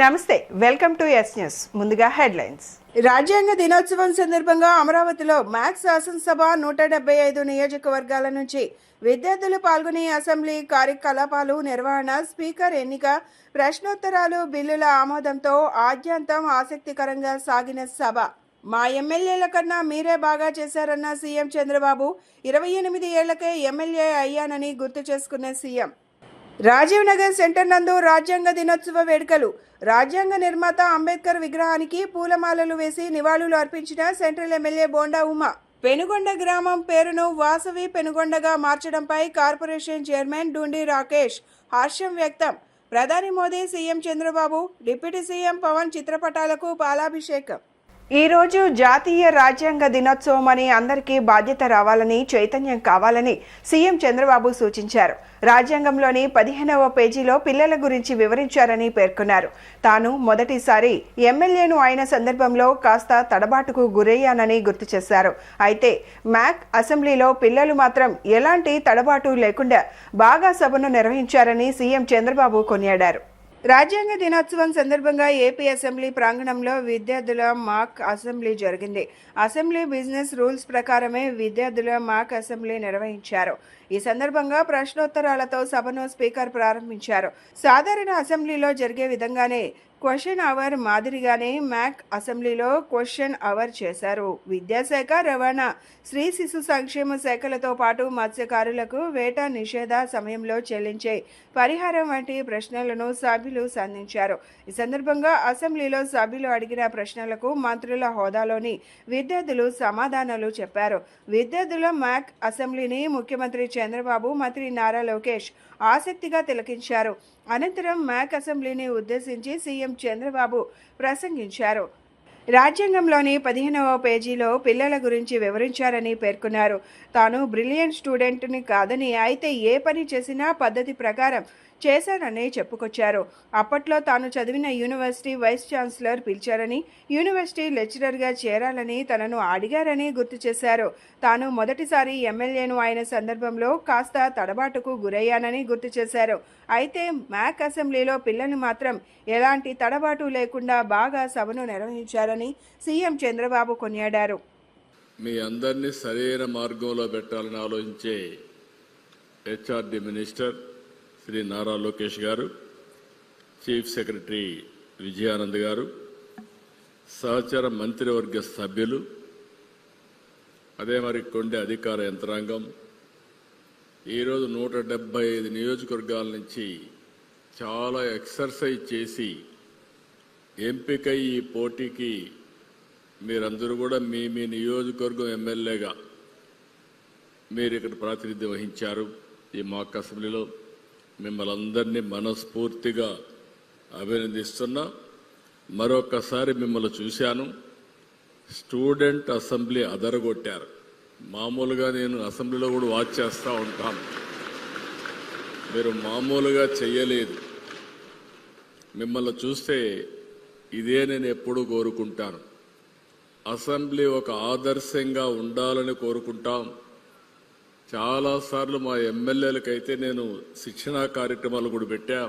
నమస్తే, welcome to yes news. ముందుగా headlines. రాజ్యాంగ దినోత్సవం సందర్భంగా అమరావతిలో మ్యాక్స్ శాసనసభ 175 నియోజకవర్గాల నుంచి విద్యార్థులు పాల్గొని అసెంబ్లీ కార్యకలాపాలు నిర్వహణ, స్పీకర్ ఎన్నిక, ప్రశ్నోత్తరాలు, బిల్లుల ఆమోదంతో ఆద్యంతం ఆసక్తికరంగా సాగిన సభ. మా ఎమ్మెల్యేల కన్నా మీరే బాగా చేశారన్న సీఎం చంద్రబాబు. 28 ఏళ్లకే ఎమ్మెల్యే అయ్యానని గుర్తు చేసుకున్న సీఎం. రాజీవ్ నగర్ సెంటర్ నందు రాజ్యాంగ దినోత్సవ వేడుకలు. రాజ్యాంగ నిర్మాత అంబేద్కర్ విగ్రహానికి పూలమాలలు వేసి నివాళులు అర్పించిన సెంట్రల్ ఎమ్మెల్యే బోండా ఉమ. పెనుగొండ గ్రామం పేరును వాసవి పెనుగొండగా మార్చడంపై కార్పొరేషన్ చైర్మన్ డుండి రాకేష్ హర్షం వ్యక్తం. ప్రధాని Modi, CM Chandrababu, deputy CM Pawan చిత్రపటాలకు పాలాభిషేకం. ఈ రోజు జాతీయ రాజ్యాంగ దినోత్సవం అని అందరికీ బాధ్యత రావాలని, చైతన్యం కావాలని సీఎం చంద్రబాబు సూచించారు. రాజ్యాంగంలోని 15వ పేజీలో పిల్లల గురించి వివరించారని పేర్కొన్నారు. తాను మొదటిసారి ఎమ్మెల్యేను అయిన సందర్భంలో కాస్త తడబాటుకు గురయ్యానని గుర్తు చేశారు. అయితే మ్యాక్ అసెంబ్లీలో పిల్లలు మాత్రం ఎలాంటి తడబాటు లేకుండా బాగా సభను నిర్వహించారని సీఎం చంద్రబాబు కొనియాడారు. రాజ్యాంగ దినోత్సవం సందర్భంగా ఏపీ అసెంబ్లీ ప్రాంగణంలో విద్యార్థుల మాక్ అసెంబ్లీ జరిగింది. అసెంబ్లీ బిజినెస్ రూల్స్ ప్రకారమే విద్యార్థుల మాక్ అసెంబ్లీ నిర్వహించారు. ఈ సందర్భంగా ప్రశ్నోత్తరాలతో సభను స్పీకర్ ప్రారంభించారు. సాధారణ అసెంబ్లీలో జరిగే విధంగానే క్వశ్చన్ అవర్ మాదిరిగానే మ్యాక్ అసెంబ్లీలో క్వశ్చన్ అవర్ చేశారు. విద్యాశాఖ, రవాణా, స్త్రీ శిశు సంక్షేమ శాఖలతో పాటు మత్స్యకారులకు వేట నిషేధ సమయంలో చెల్లించే పరిహారం వంటి ప్రశ్నలను సభ్యులు సంధించారు. ఈ సందర్భంగా అసెంబ్లీలో సభ్యులు అడిగిన ప్రశ్నలకు మంత్రుల హోదాలోని విద్యార్థులు సమాధానాలు చెప్పారు. విద్యార్థుల మ్యాక్ అసెంబ్లీని ముఖ్యమంత్రి చంద్రబాబు, మంత్రి నారా లోకేష్ ఆసక్తిగా తిలకించారు. అనంతరం మ్యాక్ అసెంబ్లీని ఉద్దేశించి సీఎం చంద్రబాబు ప్రసంగించారు. రాజ్యాంగంలోని 15వ పేజీలో పిల్లల గురించి వివరించారని పేర్కొన్నారు. తాను బ్రిలియంట్ స్టూడెంట్ని కాదని, అయితే ఏ పని చేసినా పద్ధతి ప్రకారం చేశానని చెప్పుకొచ్చారు. అప్పట్లో తాను చదివిన యూనివర్సిటీ వైస్ ఛాన్సలర్ పిలిచారని, యూనివర్సిటీ లెక్చరర్గా చేరాలని తనను అడిగారని గుర్తు చేశారు. తాను మొదటిసారి ఎమ్మెల్యేను అయిన సందర్భంలో కాస్త తడబాటుకు గురయ్యానని గుర్తు చేశారు. అయితే మ్యాక్ అసెంబ్లీలో పిల్లలు మాత్రం ఎలాంటి తడబాటు లేకుండా బాగా సభను నిర్వహించారని సీఎం చంద్రబాబు కొనియాడారు. మీ అందరినీ సరైన మార్గంలో పెట్టాలని ఆలోచించే హెచ్ఆర్డి మినిస్టర్ శ్రీ నారా లోకేష్ గారు, చీఫ్ సెక్రటరీ విజయానంద్ గారు, సహచర మంత్రివర్గ సభ్యులు, అదే మరి కొండ అధికార యంత్రాంగం, ఈరోజు 175 నియోజకవర్గాల నుంచి చాలా ఎక్సర్సైజ్ చేసి ఎంపికై ఈ పోటీకి మీరందరూ కూడా మీ మీ నియోజకవర్గం ఎమ్మెల్యేగా మీరు ఇక్కడ ప్రాతినిధ్యం వహించారు. ఈ మాక్ అసెంబ్లీలో మిమ్మల్ని అందరినీ మనస్ఫూర్తిగా అభినందిస్తున్నా. మరొకసారి మిమ్మల్ని చూశాను, స్టూడెంట్ అసెంబ్లీ అదరగొట్టారు. మామూలుగా నేను అసెంబ్లీలో కూడా వాచ్ చేస్తూ ఉంటాను, మీరు మామూలుగా చెయ్యలేదు. మిమ్మల్ని చూస్తే ఇదే నేను ఎప్పుడూ కోరుకుంటాను. అసెంబ్లీ ఒక ఆదర్శంగా ఉండాలని కోరుకుంటాం. చాలాసార్లు మా ఎమ్మెల్యేలకైతే నేను శిక్షణా కార్యక్రమాలు కూడా పెట్టా,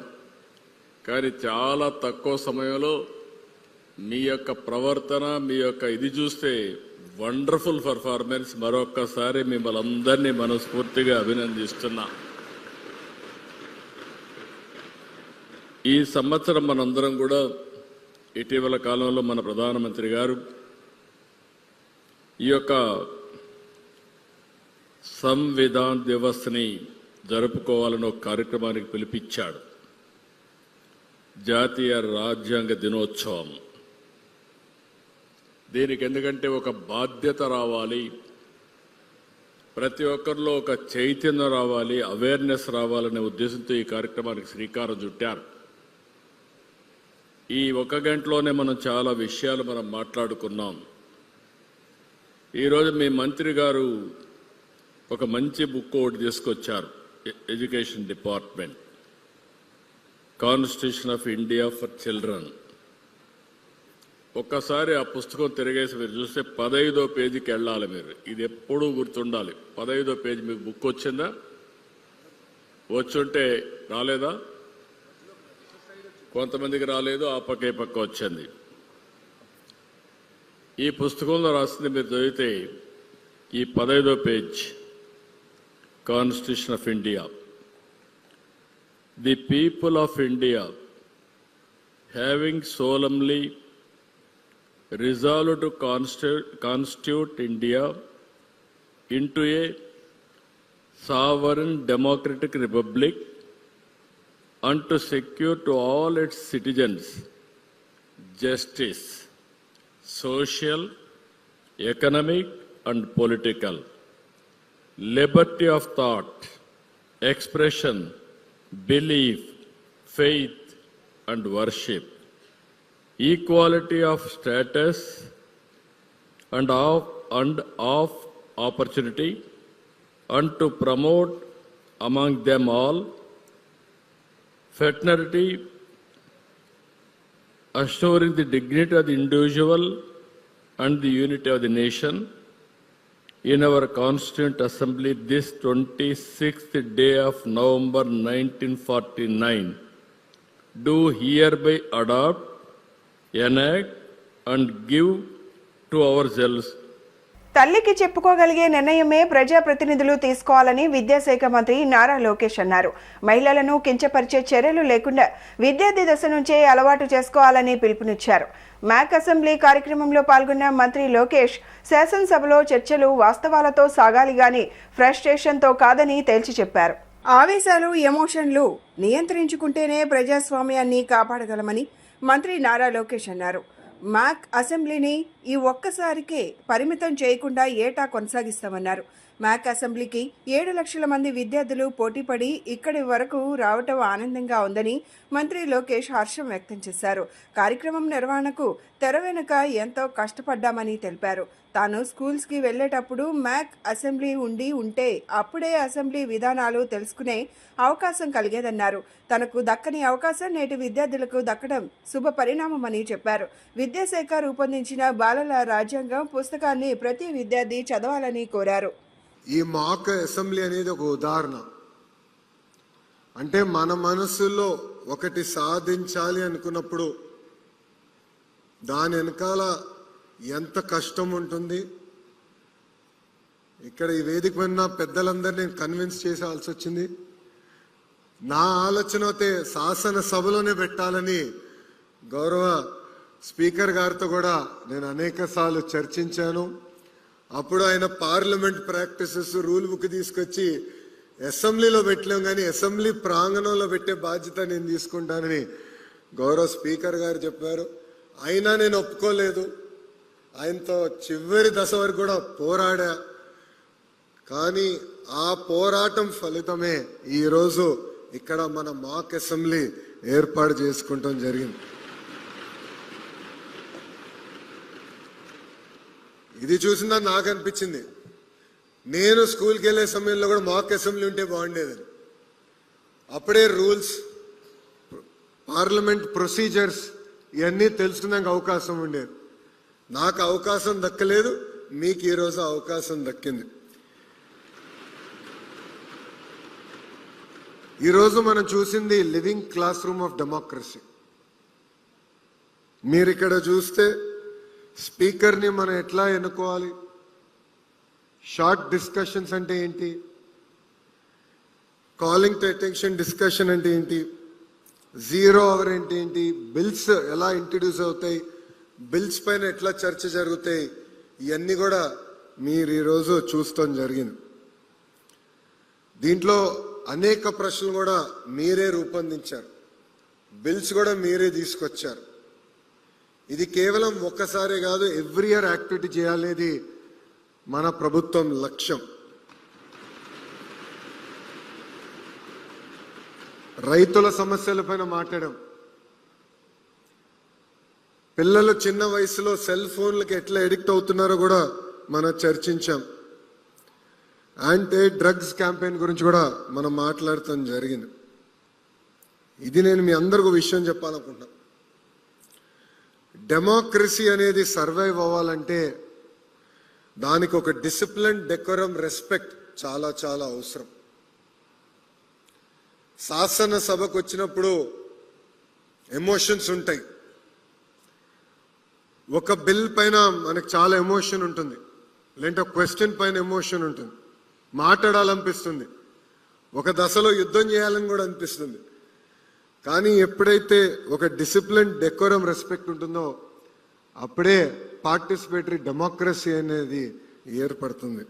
కానీ చాలా తక్కువ సమయంలో మీ యొక్క ప్రవర్తన, మీ యొక్క ఇది చూస్తే వండర్ఫుల్ పర్ఫార్మెన్స్. మరొక్కసారి మిమ్మల్ని అందరినీ మనస్ఫూర్తిగా అభినందిస్తున్నా. ఈ సంవత్సరం మనందరం కూడా ఇటీవల కాలంలో మన ప్రధానమంత్రి గారు ఈ యొక్క సంవిధాన్ దివస్ని జరుపుకోవాలని ఒక కార్యక్రమానికి పిలిపించాడు. జాతీయ రాజ్యాంగ దినోత్సవం. దీనికి ఎందుకంటే ఒక బాధ్యత రావాలి, ప్రతి ఒక్కరిలో ఒక చైతన్యం రావాలి, అవేర్నెస్ రావాలనే ఉద్దేశంతో ఈ కార్యక్రమానికి శ్రీకారం చుట్టారు. ఈ 1 గంటలోనే మనం చాలా విషయాలు మనం మాట్లాడుకున్నాం. ఈరోజు మీ మంత్రి గారు ఒక మంచి బుక్ ఒకటి తీసుకొచ్చారు. Education department, constitution of India for children. ఒక్కసారి ఆ పుస్తకం తిరిగేసి మీరు చూస్తే 15వ పేజీకి వెళ్ళాలి. మీరు ఇది ఎప్పుడూ గుర్తుండాలి. 15వ పేజీ మీకు బుక్ వచ్చిందా? వచ్చుంటే రాలేదా? కొంతమందికి రాలేదు, ఆ పక్క ఈ పక్క వచ్చింది. ఈ పుస్తకంలో రాసింది మీరు చదివితే ఈ 15వ page, constitution of India. The people of India having solemnly resolved to constitute India into a sovereign democratic republic and to secure to all its citizens justice, social, economic and political, liberty of thought, expression, belief, faith and worship, equality of status and of opportunity, and to promote among them all fraternity, assuring the dignity of the individual and the unity of the nation. In our Constituent Assembly this 26th day of November 1949, do hereby adopt, enact and give to ourselves. తల్లికి చెప్పుకోగలిగే నిర్ణయమే ప్రజాప్రతినిధులు తీసుకోవాలని విద్యాశాఖ మంత్రి నారా లోకేష్ అన్నారు. మహిళలను కించపరిచే చర్యలు లేకుండా విద్యార్థి దశ నుంచే అలవాటు చేసుకోవాలని పిలుపునిచ్చారు. మ్యాక్ అసెంబ్లీ కార్యక్రమంలో పాల్గొన్న మంత్రి లోకేష్ శాసనసభలో చర్చలు వాస్తవాలతో సాగాలి గాని ఫ్రస్ట్రేషన్తో కాదని తేల్చి చెప్పారు. ఆవేశాలు, ఎమోషన్లు నియంత్రించుకుంటేనే ప్రజాస్వామ్యాన్ని కాపాడగలమని మంత్రి నారా లోకేష్ అన్నారు. మ్యాక్ అసెంబ్లీని ఈ ఒక్కసారికే పరిమితం చేయకుండా ఏటా కొనసాగిస్తామన్నారు. మ్యాక్ అసెంబ్లీకి 7 లక్షల మంది విద్యార్థులు పోటీపడి ఇక్కడి వరకు రావటం ఆనందంగా ఉందని మంత్రి లోకేష్ హర్షం వ్యక్తం చేశారు. కార్యక్రమం నిర్వహణకు తెర వెనుక ఎంతో కష్టపడ్డామని తెలిపారు. తాను స్కూల్స్కి వెళ్లేటప్పుడు మ్యాక్ అసెంబ్లీ ఉంటే అప్పుడే అసెంబ్లీ విధానాలు తెలుసుకునే అవకాశం కలిగేదన్నారు. తనకు దక్కని అవకాశం నేటి విద్యార్థులకు దక్కడం శుభ పరిణామమని చెప్పారు. విద్యాశాఖ రూపొందించిన బాలల రాజ్యాంగం పుస్తకాన్ని ప్రతి విద్యార్థి చదవాలని కోరారు. ఈ మాక్ అసెంబ్లీ అనేది ఒక ఉదాహరణ. అంటే మన మనసులో ఒకటి సాధించాలి అనుకున్నప్పుడు దాని వెనకాల ఎంత కష్టం ఉంటుంది. ఇక్కడ ఈ వేదిక మీద పెద్దలందరినీ కన్విన్స్ చేసాల్సి వచ్చింది. నా ఆలోచన అయితే శాసనసభలోనే పెట్టాలని గౌరవ స్పీకర్ గారితో కూడా నేను అనేక సార్లు చర్చించాను. అప్పుడు ఆయన పార్లమెంట్ ప్రాక్టీసెస్ రూల్ బుక్ తీసుకొచ్చి అసెంబ్లీలో పెట్టలేం కానీ అసెంబ్లీ ప్రాంగణంలో పెట్టే బాధ్యత నేను తీసుకుంటానని గౌరవ స్పీకర్ గారు చెప్పారు. అయినా నేను ఒప్పుకోలేదు. ఆయనతో చివరి దశ వరకు కూడా పోరాడా. కానీ ఆ పోరాటం ఫలితమే ఈరోజు ఇక్కడ మన మాక్ అసెంబ్లీ ఏర్పాటు చేసుకుంటాం జరిగింది. ఇది చూసిందా నాకు అనిపించింది, నేను స్కూల్కి వెళ్ళే సమయంలో కూడా మాక్ అసెంబ్లీ ఉంటే బాగుండేదని. అప్పుడే రూల్స్, పార్లమెంట్ ప్రొసీజర్స్ ఇవన్నీ తెలుసుకున్నాక అవకాశం ఉండేది. నాకు అవకాశం దక్కలేదు, మీకు ఈరోజు అవకాశం దక్కింది. ఈరోజు మనం చూసింది living class room of democracy. మీరు ఇక్కడ చూస్తే స్పీకర్ని మనం ఎట్లా ఎన్నుకోవాలి, షార్ట్ డిస్కషన్స్ అంటే ఏంటి, కాలింగ్ టు అటెన్షన్ డిస్కషన్ అంటే ఏంటి, 0 అవర్ అంటే ఏంటి, బిల్స్ ఎలా ఇంట్రడ్యూస్ అవుతాయి, బిల్స్ పైన ఎట్లా చర్చ జరుగుతాయి, ఇవన్నీ కూడా మీరు ఈరోజు చూస్తాం జరిగింది. దీంట్లో అనేక ప్రశ్నలు కూడా మీరే రూపొందించారు, బిల్స్ కూడా మీరే తీసుకొచ్చారు. ఇది కేవలం ఒక్కసారే కాదు, ఎవ్రీ ఇయర్ యాక్టివిటీ చేయాలనేది మన ప్రభుత్వం లక్ష్యం. రైతుల సమస్యలపైన మాట్లాడాం. పిల్లలు చిన్న వయసులో సెల్ ఫోన్లకి ఎట్లా ఎడిక్ట్ అవుతున్నారో కూడా మనం చర్చించాం. యాంటీ డ్రగ్స్ క్యాంపెయిన్ గురించి కూడా మనం మాట్లాడటం జరిగింది. ఇది నేను మీ అందరికీ విషయం చెప్పాలనుకుంటున్నా. డెమోక్రసీ అనేది సర్వైవ్ అవ్వాలంటే దానికి ఒక డిసిప్లిన్, డెకోరం, రెస్పెక్ట్ చాలా చాలా అవసరం. శాసనసభకు వచ్చినప్పుడు ఎమోషన్స్ ఉంటాయి. ఒక బిల్ పైన మనకు చాలా ఎమోషన్ ఉంటుంది, లేదంటే ఒక క్వశ్చన్ పైన ఎమోషన్ ఉంటుంది, మాట్లాడాలనిపిస్తుంది, ఒక దశలో యుద్ధం చేయాలని కూడా అనిపిస్తుంది. కానీ ఎప్పుడైతే ఒక డిసిప్లిన్, డెకోరం, రెస్పెక్ట్ ఉంటుందో అప్పుడే పార్టిసిపేటరీ డెమోక్రసీ అనేది ఏర్పడుతుంది.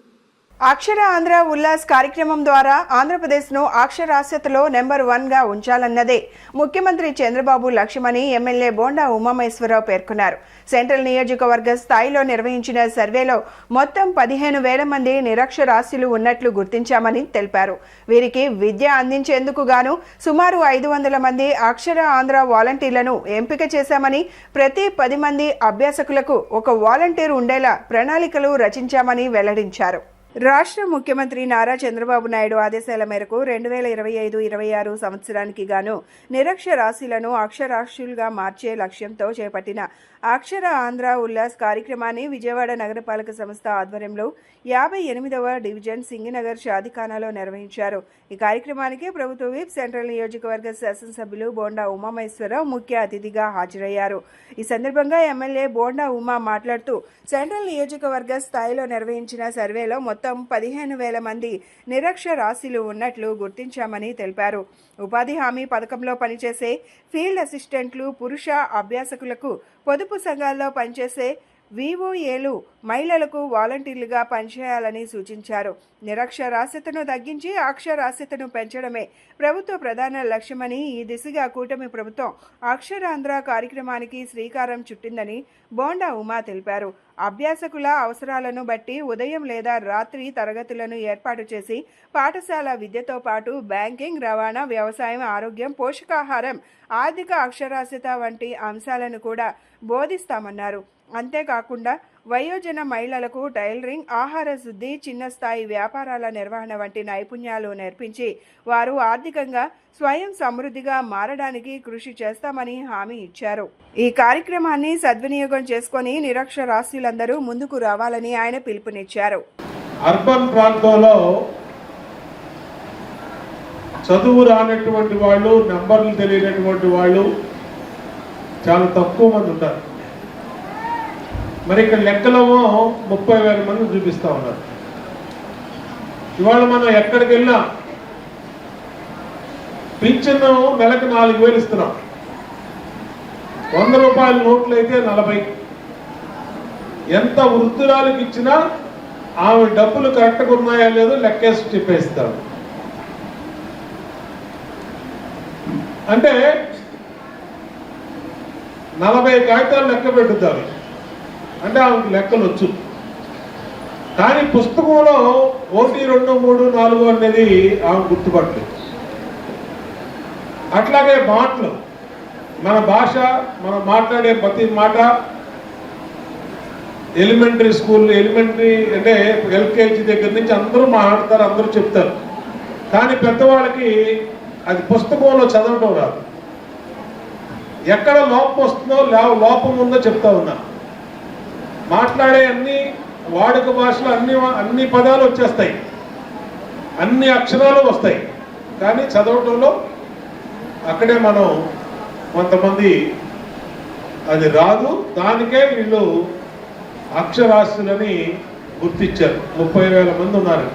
అక్షర ఆంధ్ర ఉల్లాస్ కార్యక్రమం ద్వారా ఆంధ్రప్రదేశ్ను అక్షరాస్యతలో నెంబర్ 1గా ఉంచాలన్నదే ముఖ్యమంత్రి చంద్రబాబు లక్ష్యమని ఎమ్మెల్యే బోండా ఉమామహేశ్వరరావు పేర్కొన్నారు. సెంట్రల్ నియోజకవర్గ స్థాయిలో నిర్వహించిన సర్వేలో మొత్తం 15,000 మంది నిరక్షరాస్యులు ఉన్నట్లు గుర్తించామని తెలిపారు. వీరికి విద్య అందించేందుకు గాను సుమారు 500 మంది అక్షర ఆంధ్ర వాలంటీర్లను ఎంపిక చేశామని, ప్రతి 10 మంది అభ్యాసకులకు ఒక వాలంటీర్ ఉండేలా ప్రణాళికలు రచించామని వెల్లడించారు. రాష్ట్ర ముఖ్యమంత్రి నారా చంద్రబాబు నాయుడు ఆదేశాల మేరకు 2025-26 సంవత్సరానికి గాను నిరక్షరాస్యులను అక్షరాస్యులుగా మార్చే లక్ష్యంతో చేపట్టిన అక్షర ఆంధ్ర ఉల్లాస్ కార్యక్రమాన్ని విజయవాడ నగరపాలక సంస్థ ఆధ్వర్యంలో 58వ డివిజన్ సింగినగర్ షాదిఖానాలో నిర్వహించారు. ఈ కార్యక్రమానికి ప్రభుత్వ విప్, సెంట్రల్ నియోజకవర్గ శాసనసభ్యులు బోండా ఉమామహేశ్వరరావు ముఖ్య అతిథిగా హాజరయ్యారు. ఈ సందర్భంగా ఎమ్మెల్యే బోండా ఉమా మాట్లాడుతూ సెంట్రల్ నియోజకవర్గ స్థాయిలో నిర్వహించిన సర్వేలో మొత్తం 15,000 మంది నిరక్షరాస్యులు ఉన్నట్లు గుర్తించామని తెలిపారు. ఉపాధి హామీ పథకంలో పనిచేసే ఫీల్డ్ అసిస్టెంట్లు, పురుష అభ్యాసకులకు, పొదుపు సంఘాల్లో పనిచేసే విఓఏలు, మహిళలకు వాలంటీర్లుగా పనిచేయాలని సూచించారు. నిరక్షరాస్యతను తగ్గించి అక్షరాస్యతను పెంచడమే ప్రభుత్వ ప్రధాన లక్ష్యమని, ఈ దిశగా కూటమి ప్రభుత్వం అక్షరాంధ్ర కార్యక్రమానికి శ్రీకారం చుట్టిందని బోండా ఉమా తెలిపారు. అభ్యాసకుల అవసరాలను బట్టి ఉదయం లేదా రాత్రి తరగతులను ఏర్పాటు చేసి పాఠశాల విద్యతో పాటు బ్యాంకింగ్, రవాణా, వ్యవసాయం, ఆరోగ్యం, పోషకాహారం, ఆర్థిక అక్షరాస్యత వంటి అంశాలను కూడా బోధిస్తామన్నారు. అంతేకాకుండా వయోజన మహిళలకు టైలరింగ్, ఆహార శుద్ధి, చిన్న స్థాయి వ్యాపారాల నిర్వహణ వంటి నైపుణ్యాలు నేర్పించి వారు ఆర్థికంగా స్వయం సమృద్ధిగా మారడానికి కృషి చేస్తామని హామీ ఇచ్చారు. ఈ కార్యక్రమాన్ని సద్వినియోగం చేసుకుని నిరక్షరాస్యులందరూ ముందుకు రావాలని ఆయన పిలుపునిచ్చారు. అర్బన్ ప్రాంతంలో చదువు రానటువంటి వాళ్ళు, నంబర్లు తెలియనటువంటి వాళ్ళు చాలా తక్కువ మంది ఉంటారు. మరి ఇక్కడ లెక్కలేమో 30,000 మంది చూపిస్తా ఉన్నారు. ఇవాళ మనం ఎక్కడికి వెళ్ళినా పింఛను నెలకు 4,000 ఇస్తున్నాం. 100 రూపాయల నోట్లు అయితే 40. ఎంత వృద్ధురాలకు ఇచ్చినా ఆమె డబ్బులు కరెక్ట్గా ఉన్నాయా లేదో లెక్కేసి చెప్పేస్తాడు. అంటే 40 కాగితాలు లెక్క పెట్టుతారు అంటే ఆమెకు లెక్కలు వచ్చు. కానీ పుస్తకంలో 1, 2, 3, 4 అనేది ఆమె గుర్తుపట్టలేదు. అట్లాగే మాటలు, మన భాష, మనం మాట్లాడే ప్రతి మాట, ఎలిమెంటరీ స్కూల్, ఎలిమెంటరీ అంటే ఎల్కేజీ దగ్గర నుంచి అందరూ మాట్లాడతారు, అందరూ చెప్తారు. కానీ పెద్దవాళ్ళకి అది పుస్తకంలో చదవటం రాదు. ఎక్కడ లోపం వస్తుందో, లోపం ఉందో చెప్తా ఉన్నా. మాట్లాడే అన్ని వాడుక భాషలో అన్ని పదాలు వచ్చేస్తాయి, అన్ని అక్షరాలు వస్తాయి. కానీ చదవటంలో అక్కడే మనం కొంతమంది అది రాదు. దానికే వీళ్ళు అక్షరాస్యులని గుర్తించారు. 30,000 మంది ఉన్నారు.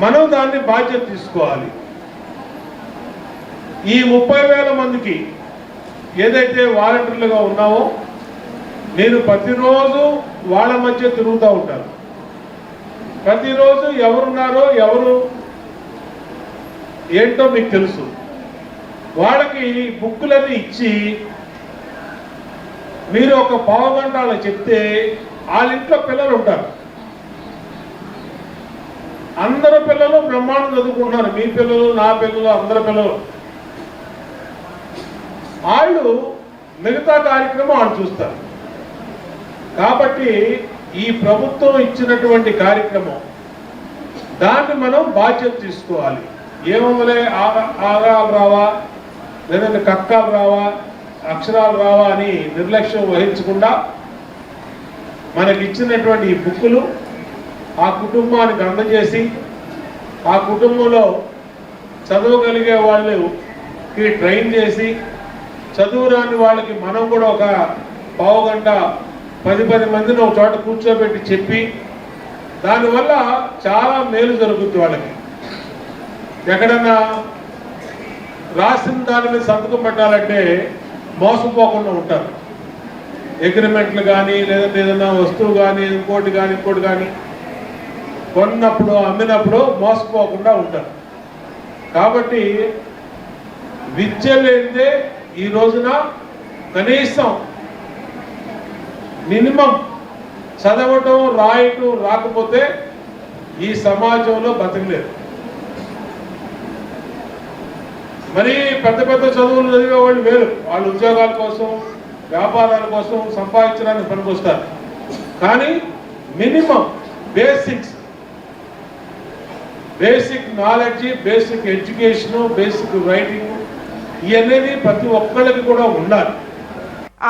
మనం దాన్ని బాధ్యత తీసుకోవాలి. ఈ 30,000 మందికి ఏదైతే వాలంటీర్లుగా ఉన్నామో నేను ప్రతిరోజు వాళ్ళ మధ్య తిరుగుతూ ఉంటాను. ప్రతిరోజు ఎవరున్నారో ఎవరు ఏంటో మీకు తెలుసు. వాళ్ళకి బుక్కులన్నీ ఇచ్చి మీరు ఒక పావుగంట అలా చెప్తే వాళ్ళ ఇంట్లో పిల్లలు ఉంటారు. అందరు పిల్లలు బ్రహ్మాండం చదువుకుంటున్నారు. మీ పిల్లలు, నా పిల్లలు, అందరి పిల్లలు. వాళ్ళు మిగతా కార్యక్రమం వాళ్ళు చూస్తారు. కాబట్టి ఈ ప్రభుత్వం ఇచ్చినటువంటి కార్యక్రమం దాన్ని మనం బాధ్యత తీసుకోవాలి. ఏమోలే ఆగాలు రావా, లేదంటే కక్కాలు రావా, అక్షరాలు రావా అని నిర్లక్ష్యం వహించకుండా మనకి ఇచ్చినటువంటి ఈ బుక్కులు ఆ కుటుంబానికి అందజేసి ఆ కుటుంబంలో చదవగలిగే వాళ్ళకి ట్రైన్ చేసి చదువురాని వాళ్ళకి మనం కూడా ఒక పావు గంట 10 మందిని ఒక చోట కూర్చోబెట్టి చెప్పి దానివల్ల చాలా మేలు జరుగుతుంది. వాళ్ళకి ఎక్కడన్నా రాసిన దాని మీద సంతకం పెట్టాలంటే మోసపోకుండా ఉంటారు. అగ్రిమెంట్లు కానీ లేదంటే ఏదైనా వస్తువు కానీ ఇంకోటి కానీ కొన్నప్పుడు అమ్మినప్పుడు మోసపోకుండా ఉంటారు. కాబట్టి విద్య లేనిదే ఈ రోజున కనీసం మినిమం చదవటం రాయటం రాకపోతే ఈ సమాజంలో బతకలేదు. మరి పెద్ద చదువులు చదివే వాళ్ళు వేరు, వాళ్ళు ఉద్యోగాల కోసం వ్యాపారాల కోసం సంపాదించడానికి పనికొస్తారు. కానీ minimum basic knowledge, basic education, basic writing ఇవన్నీ ప్రతి ఒక్కరికి కూడా ఉండాలి.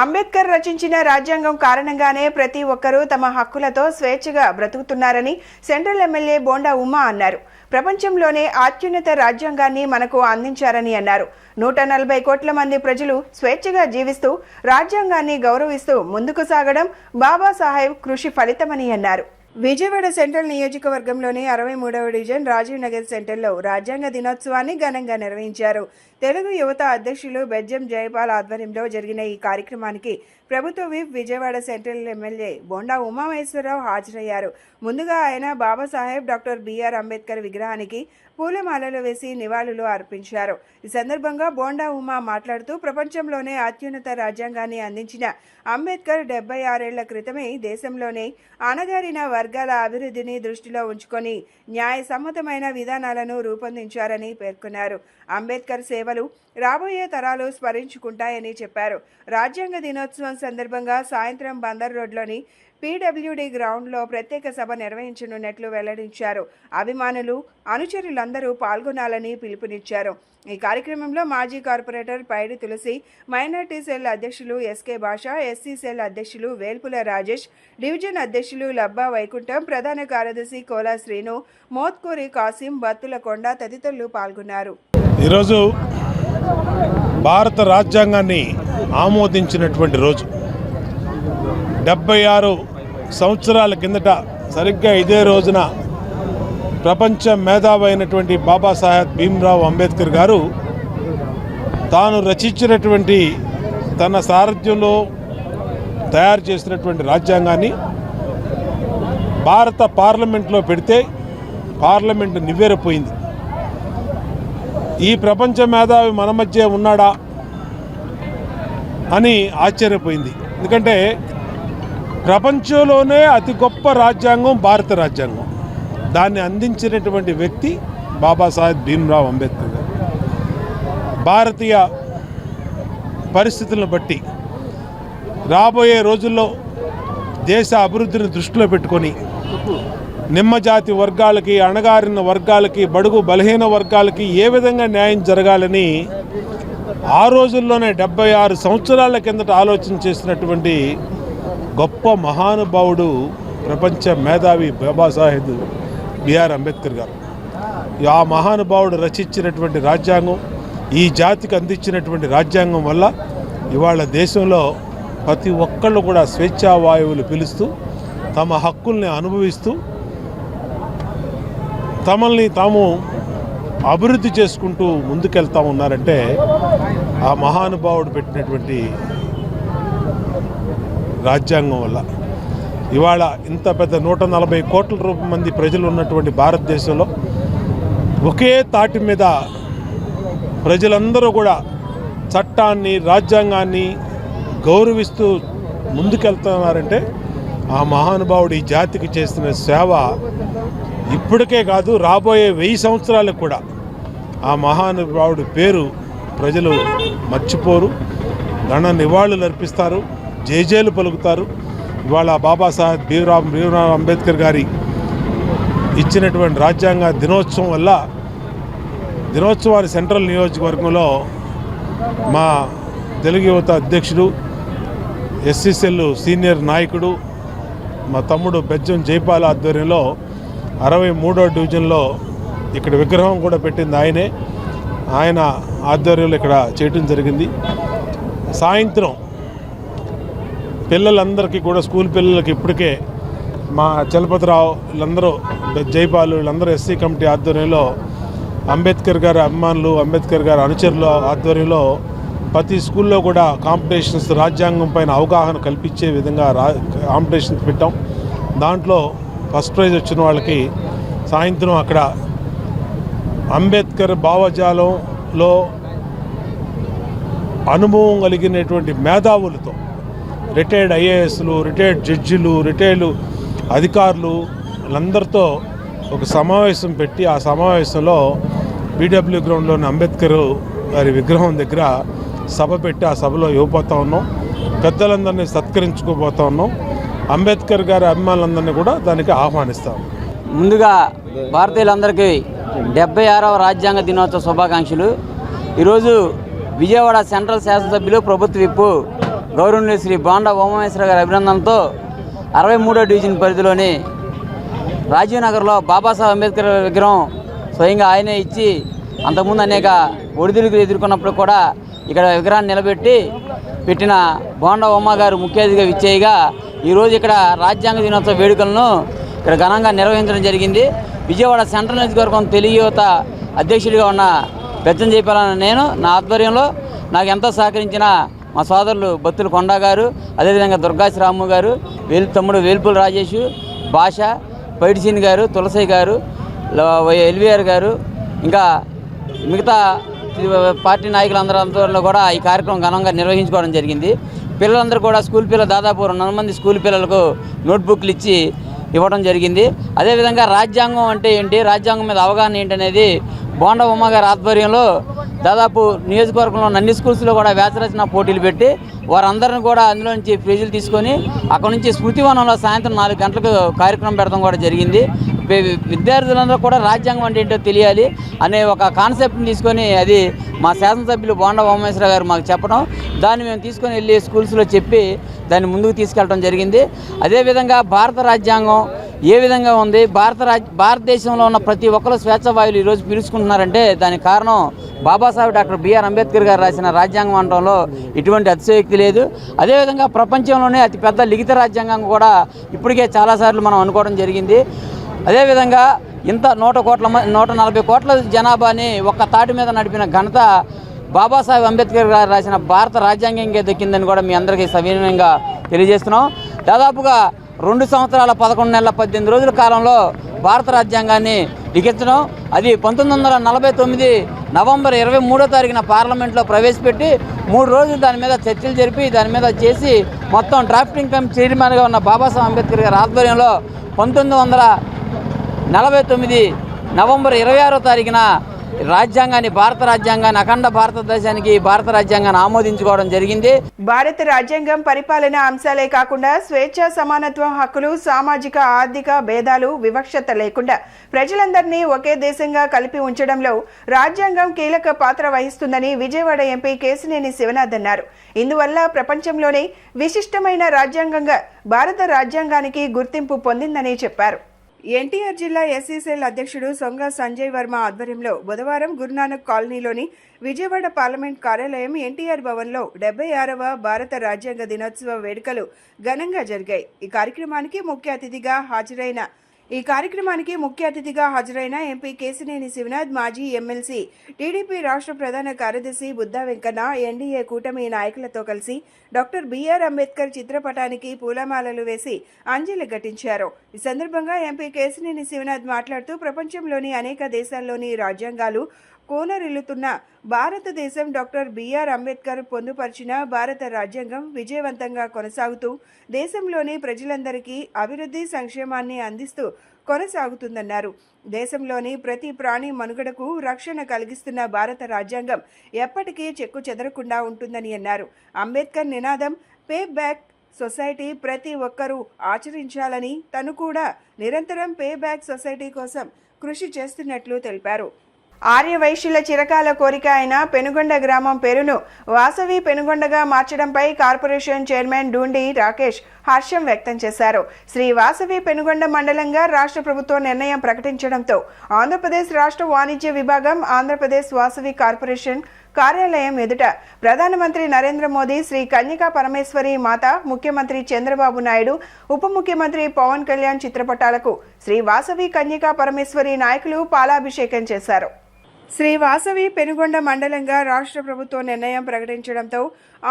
అంబేద్కర్ రచించిన రాజ్యాంగం కారణంగానే ప్రతి ఒక్కరూ తమ హక్కులతో స్వేచ్ఛగా బ్రతుకుతున్నారని సెంట్రల్ ఎమ్మెల్యే బోండా ఉమా అన్నారు. ప్రపంచంలోనే అత్యున్నత రాజ్యాంగాన్ని మనకు అందించారని అన్నారు. 140 కోట్ల మంది ప్రజలు స్వేచ్ఛగా జీవిస్తూ రాజ్యాంగాన్ని గౌరవిస్తూ ముందుకు సాగడం బాబాసాహెబ్ కృషి ఫలితమని అన్నారు. విజయవాడ సెంట్రల్ నియోజకవర్గంలోని 63వ డివిజన్ రాజీవ్ నగర్ సెంటర్లో రాజ్యాంగ దినోత్సవాన్ని ఘనంగా నిర్వహించారు. తెలుగు యువత అధ్యక్షులు బెజ్జం జయపాల్ ఆధ్వర్యంలో జరిగిన ఈ కార్యక్రమానికి ప్రభుత్వ whip Vijayawada central MLA Bonda Umamaheswararao హాజరయ్యారు. ముందుగా ఆయన బాబాసాహెబ్ డాక్టర్ బిఆర్ అంబేద్కర్ విగ్రహానికి పూలమాలలు వేసి నివాళులు అర్పించారు. ఈ సందర్భంగా బోండా ఉమా మాట్లాడుతూ ప్రపంచంలోనే అత్యున్నత రాజ్యాంగాన్ని అందించిన అంబేద్కర్ 76 ఏళ్ల క్రితమే దేశంలోనే అణగారిన వర్గాల అభివృద్ధిని దృష్టిలో ఉంచుకొని న్యాయసమ్మతమైన విధానాలను రూపొందించారని పేర్కొన్నారు. అంబేద్కర్ సేవలు రాబోయే తరాలు స్మరించుకుంటాయని చెప్పారు. రాజ్యాంగ దినోత్సవం సందర్భంగా సాయంత్రం బందర్ రోడ్లోని పీడబ్ల్యూడీ గ్రౌండ్లో ప్రత్యేక సభ నిర్వహించనున్నట్లు వెల్లడించారు. అభిమానులు అనుచరులందరూ పాల్గొనాలని పిలుపునిచ్చారు. ఈ కార్యక్రమంలో మాజీ కార్పొరేటర్ పైడి తులసి, మైనార్టీ సెల్ అధ్యక్షులు ఎస్కే భాషా, ఎస్సీ సెల్ అధ్యక్షులు వేల్పుల రాజేష్, డివిజన్ అధ్యక్షులు లబ్బా వైకుంఠం, ప్రధాన కార్యదర్శి కోలా శ్రీను, మోత్కూరి కాసిం, బత్తుల కొండ తదితరులు పాల్గొన్నారు. ఈరోజు భారత రాజ్యాంగాన్ని ఆమోదించినటువంటి రోజు. 76 సంవత్సరాల కిందట సరిగ్గా ఇదే రోజున ప్రపంచ మేధావి అయినటువంటి బాబాసాహెబ్ భీమ్రావ్ అంబేద్కర్ గారు తాను రచించినటువంటి తన సారథ్యంలో తయారు చేసినటువంటి రాజ్యాంగాన్ని భారత పార్లమెంట్లో పెడితే పార్లమెంటు నివ్వెరపోయింది. ఈ ప్రపంచ మేధావి మన మధ్య ఉన్నాడా అని ఆశ్చర్యపోయింది. ఎందుకంటే ప్రపంచంలోనే అతి గొప్ప రాజ్యాంగం భారత రాజ్యాంగం. దాన్ని అందించినటువంటి వ్యక్తి బాబాసాహెబ్ భీమ్రావ్ అంబేద్కర్ గారు. భారతీయ పరిస్థితులను బట్టి రాబోయే రోజుల్లో దేశ అభివృద్ధిని దృష్టిలో పెట్టుకొని నిమ్మజాతి వర్గాలకి, అణగారిన వర్గాలకి, బడుగు బలహీన వర్గాలకి ఏ విధంగా న్యాయం జరగాలని ఆ రోజుల్లోనే 76 సంవత్సరాల కిందట ఆలోచన చేసినటువంటి గొప్ప మహానుభావుడు ప్రపంచ మేధావి బాబాసాహెబ్ బిఆర్ అంబేద్కర్ గారు. ఆ మహానుభావుడు రచించినటువంటి రాజ్యాంగం, ఈ జాతికి అందించినటువంటి రాజ్యాంగం వల్ల ఇవాళ దేశంలో ప్రతి ఒక్కళ్ళు కూడా స్వేచ్ఛావాయువులు పీలుస్తూ తమ హక్కుల్ని అనుభవిస్తూ తమల్ని తాము అభివృద్ధి చేసుకుంటూ ముందుకెళ్తా ఉన్నారంటే ఆ మహానుభావుడు పెట్టినటువంటి రాజ్యాంగం వల్ల. ఇవాళ ఇంత పెద్ద 140 కోట్ల మంది ప్రజలు ఉన్నటువంటి భారతదేశంలో ఒకే తాటి మీద ప్రజలందరూ కూడా చట్టాన్ని, రాజ్యాంగాన్ని గౌరవిస్తూ ముందుకెళ్తున్నారంటే ఆ మహానుభావుడు ఈ జాతికి చేసిన సేవ ఇప్పటికే కాదు, రాబోయే 1000 సంవత్సరాలకు కూడా ఆ మహానుభావుడి పేరు ప్రజలు మర్చిపోరు, ఘన నివాళులు అర్పిస్తారు, జేజేలు పలుకుతారు. ఇవాళ బాబాసాహెబ్ భీమ్రావ్ అంబేద్కర్ గారి ఇచ్చినటువంటి రాజ్యాంగ దినోత్సవం వల్ల దినోత్సవాన్ని సెంట్రల్ నియోజకవర్గంలో మా తెలుగు యువత అధ్యక్షుడు, ఎస్సీసెల్ సీనియర్ నాయకుడు మా తమ్ముడు బెజ్జం జైపాల్ ఆధ్వర్యంలో 63వ డివిజన్లో ఇక్కడ విగ్రహం కూడా పెట్టింది ఆయనే. ఆయన ఆధ్వర్యంలో ఇక్కడ చేయటం జరిగింది. సాయంత్రం పిల్లలందరికీ కూడా స్కూల్ పిల్లలకి ఇప్పటికే మా చలపతిరావు వీళ్ళందరూ జైపాలు వీళ్ళందరూ ఎస్సీ కమిటీ ఆధ్వర్యంలో అంబేద్కర్ గారి అభిమానులు అంబేద్కర్ గారి అనుచరుల ఆధ్వర్యంలో ప్రతి స్కూల్లో కూడా కాంపిటీషన్స్ రాజ్యాంగం పైన అవగాహన కల్పించే విధంగా కాంపిటీషన్స్ పెట్టాం. దాంట్లో ఫస్ట్ ప్రైజ్ వచ్చిన వాళ్ళకి సాయంత్రం అక్కడ అంబేద్కర్ భావజాలంలో అనుభవం కలిగినటువంటి మేధావులతో రిటైర్డ్ ఐఏఎస్లు, రిటైర్డ్ జడ్జిలు, రిటైర్డ్ అధికారులు వీళ్ళందరితో ఒక సమావేశం పెట్టి ఆ సమావేశంలో బీడబ్ల్యూ గ్రౌండ్లోని అంబేద్కర్ గారి విగ్రహం దగ్గర సభ పెట్టి ఆ సభలో ఇవ్వబోతా ఉన్నాం. పెద్దలందరినీ సత్కరించుకోబోతా ఉన్నాం. అంబేద్కర్ గారి అభిమానులందరినీ కూడా దానికి ఆహ్వానిస్తాం. ముందుగా భారతీయులందరికీ 76వ రాజ్యాంగ దినోత్సవ శుభాకాంక్షలు. ఈరోజు విజయవాడ సెంట్రల్ శాసనసభ్యులు ప్రభుత్వ విప్పు గౌరవనీయులు శ్రీ బోండా ఉమామహేశ్వర గారి అభినందనతో 63వ డివిజన్ పరిధిలోని రాజీవ్ నగర్లో బాబాసాహెబ్ అంబేద్కర్ విగ్రహం స్వయంగా ఆయనే ఇచ్చి అంతకుముందు అనేక ఒడిదుడుకులు ఎదుర్కొన్నప్పుడు కూడా ఇక్కడ విగ్రహాన్ని నిలబెట్టి పెట్టిన బోండా ఉమా గారు ముఖ్య అతిథిగా విచ్చేయగా ఈరోజు ఇక్కడ రాజ్యాంగ దినోత్సవ వేడుకలను ఇక్కడ ఘనంగా నిర్వహించడం జరిగింది. విజయవాడ సెంట్రల్ నియోజకవర్గం తెలుగు యువత అధ్యక్షుడిగా ఉన్న పెద్దం జైపాలన్న నేను నా ఆధ్వర్యంలో నాకు ఎంతో సహకరించిన మా సోదరులు బత్తుల కొండా గారు, అదేవిధంగా దుర్గాసి రాము గారు, తమ్ముడు వేల్పుల రాజేష్, భాష, పైడిసీని గారు, తులసయ్య గారు, ఎల్వీఆర్ గారు, ఇంకా మిగతా పార్టీ నాయకులందరూ కూడా ఈ కార్యక్రమం ఘనంగా నిర్వహించుకోవడం జరిగింది. పిల్లలందరూ కూడా స్కూల్ పిల్లలు దాదాపు 200 మంది స్కూల్ పిల్లలకు నోట్బుక్లు ఇచ్చి ఇవ్వడం జరిగింది. అదేవిధంగా రాజ్యాంగం అంటే ఏంటి, రాజ్యాంగం మీద అవగాహన ఏంటనేది బోండా ఉమా గారి ఆధ్వర్యంలో దాదాపు నియోజకవర్గంలో అన్ని స్కూల్స్లో కూడా వ్యాసరచన పోటీలు పెట్టి వారందరిని కూడా అందులో నుంచి ప్రైజులు తీసుకొని అక్కడ నుంచి స్మృతివనంలో సాయంత్రం 4 గంటలకు కార్యక్రమం పెడతాం కూడా జరిగింది. విద్యార్థులందరూ కూడా రాజ్యాంగం అంటే ఏంటో తెలియాలి అనే ఒక కాన్సెప్ట్ని తీసుకొని అది మా శాసనసభ్యులు బోండా ఉమామహేశ్వర గారు మాకు చెప్పడం, దాన్ని మేము తీసుకొని వెళ్ళి స్కూల్స్లో చెప్పి దాన్ని ముందుకు తీసుకెళ్ళడం జరిగింది. అదేవిధంగా భారత రాజ్యాంగం ఏ విధంగా ఉంది, భారతదేశంలో ఉన్న ప్రతి ఒక్కరు స్వేచ్ఛ వాయువులు ఈరోజు పీల్చుకుంటున్నారంటే దానికి కారణం బాబాసాహెబ్ డాక్టర్ బిఆర్ అంబేద్కర్ గారు రాసిన రాజ్యాంగం అనడంలో ఎటువంటి అతిశయోక్తి లేదు. అదేవిధంగా ప్రపంచంలోనే అతిపెద్ద లిఖిత రాజ్యాంగం కూడా ఇప్పటికే చాలాసార్లు మనం అనుకోవడం జరిగింది. అదేవిధంగా ఇంత 140 కోట్ల జనాభాని ఒక్క తాటి మీద నడిపిన ఘనత బాబాసాహెబ్ అంబేద్కర్ గారు రాసిన భారత రాజ్యాంగంగా దక్కిందని కూడా మీ అందరికీ సవినయంగా తెలియజేస్తున్నాం. దాదాపుగా 2 సంవత్సరాల 11 నెలల 18 రోజుల కాలంలో భారత రాజ్యాంగాన్ని లిఖించడం, అది 1949 నవంబర్ 23వ తారీఖున పార్లమెంట్లో ప్రవేశపెట్టి 3 రోజులు దాని మీద చర్చలు జరిపి దాని మీద చేసి మొత్తం డ్రాఫ్టింగ్ కమిటీ చైర్మన్గా ఉన్న బాబాసాహెబ్ అంబేద్కర్ గారి ఆధ్వర్యంలో 1949 నవంబర్ 26వ తారీఖున రాజ్యాంగాన్ని, భారత రాజ్యాంగాన్ని, అఖండ భారతదేశానికి భారత రాజ్యాంగాన్ని ఆమోదించుకోవడం జరిగింది. భారత రాజ్యాంగం పరిపాలన అంశాలే కాకుండా స్వేచ్ఛ, సమానత్వం, హక్కులు, సామాజిక ఆర్థిక భేదాలు, వివక్షత లేకుండా ప్రజలందరినీ ఒకే దేశంగా కలిపి ఉంచడంలో రాజ్యాంగం కీలక పాత్ర వహిస్తుందని విజయవాడ ఎంపీ కేశినేని శివనాథ్ అన్నారు. ఇందువల్ల ప్రపంచంలోనే విశిష్టమైన రాజ్యాంగంగా భారత రాజ్యాంగానికి గుర్తింపు పొందిందని చెప్పారు. ఎన్టీఆర్ జిల్లా ఎస్సీ సెల్ అధ్యక్షుడు సొంగ సంజయ్ వర్మ ఆధ్వర్యంలో బుధవారం గురునానక్ కాలనీలోని విజయవాడ పార్లమెంట్ కార్యాలయం ఎన్టీఆర్ భవన్లో 76వ భారత రాజ్యాంగ దినోత్సవ వేడుకలు ఘనంగా జరిగాయి. ఈ కార్యక్రమానికి ముఖ్య అతిథిగా హాజరైన ఎంపీ కేశినేని శివనాథ్, మాజీ ఎమ్మెల్సీ, టీడీపీ రాష్ట్ర ప్రధాన కార్యదర్శి బుద్దా వెంకన్న, ఎన్డీఏ కూటమి నాయకులతో కలిసి డాక్టర్ బిఆర్ అంబేద్కర్ చిత్రపటానికి పూలమాలలు వేసి అంజలి ఘటించారు. ఈ సందర్భంగా ఎంపీ కేశినేని శివనాథ్ మాట్లాడుతూ ప్రపంచంలోని అనేక దేశాల్లోని రాజ్యాంగాలు కోనరిల్లుతున్న భారతదేశం డాక్టర్ బిఆర్ అంబేద్కర్ పొందుపరిచిన భారత రాజ్యాంగం విజయవంతంగా కొనసాగుతూ దేశంలోని ప్రజలందరికీ అభివృద్ధి, సంక్షేమాన్ని అందిస్తూ కొనసాగుతుందన్నారు. దేశంలోని ప్రతి ప్రాణి మనుగడకు రక్షణ కలిగిస్తున్న భారత రాజ్యాంగం ఎప్పటికీ చెక్కు చెదరకుండా ఉంటుందని అన్నారు. అంబేద్కర్ నినాదం పే బ్యాక్ సొసైటీ ప్రతి ఒక్కరూ ఆచరించాలని, తను కూడా నిరంతరం పే బ్యాక్ సొసైటీ కోసం కృషి చేస్తున్నట్లు తెలిపారు. ఆర్యవైశ్యుల చిరకాల కోరిక అయిన పెనుగొండ గ్రామం పేరును వాసవి పెనుగొండగా మార్చడంపై కార్పొరేషన్ చైర్మన్ డూండి రాకేష్ హర్షం వ్యక్తం చేశారు. శ్రీ వాసవి పెనుగొండ మండలంగా రాష్ట్ర ప్రభుత్వం నిర్ణయం ప్రకటించడంతో ఆంధ్రప్రదేశ్ రాష్ట్ర వాణిజ్య విభాగం, ఆంధ్రప్రదేశ్ వాసవి కార్పొరేషన్ కార్యాలయం ఎదుట ప్రధానమంత్రి నరేంద్ర మోదీ, శ్రీ కన్యకా పరమేశ్వరి మాత, ముఖ్యమంత్రి చంద్రబాబు నాయుడు, ఉప ముఖ్యమంత్రి పవన్ కళ్యాణ్ చిత్రపటాలకు శ్రీ వాసవి కన్యకా పరమేశ్వరి నాయకులు పాలాభిషేకం చేశారు. శ్రీ వాసవి పెనుగొండ మండలంగా రాష్ట్ర ప్రభుత్వం నిర్ణయం ప్రకటించడంతో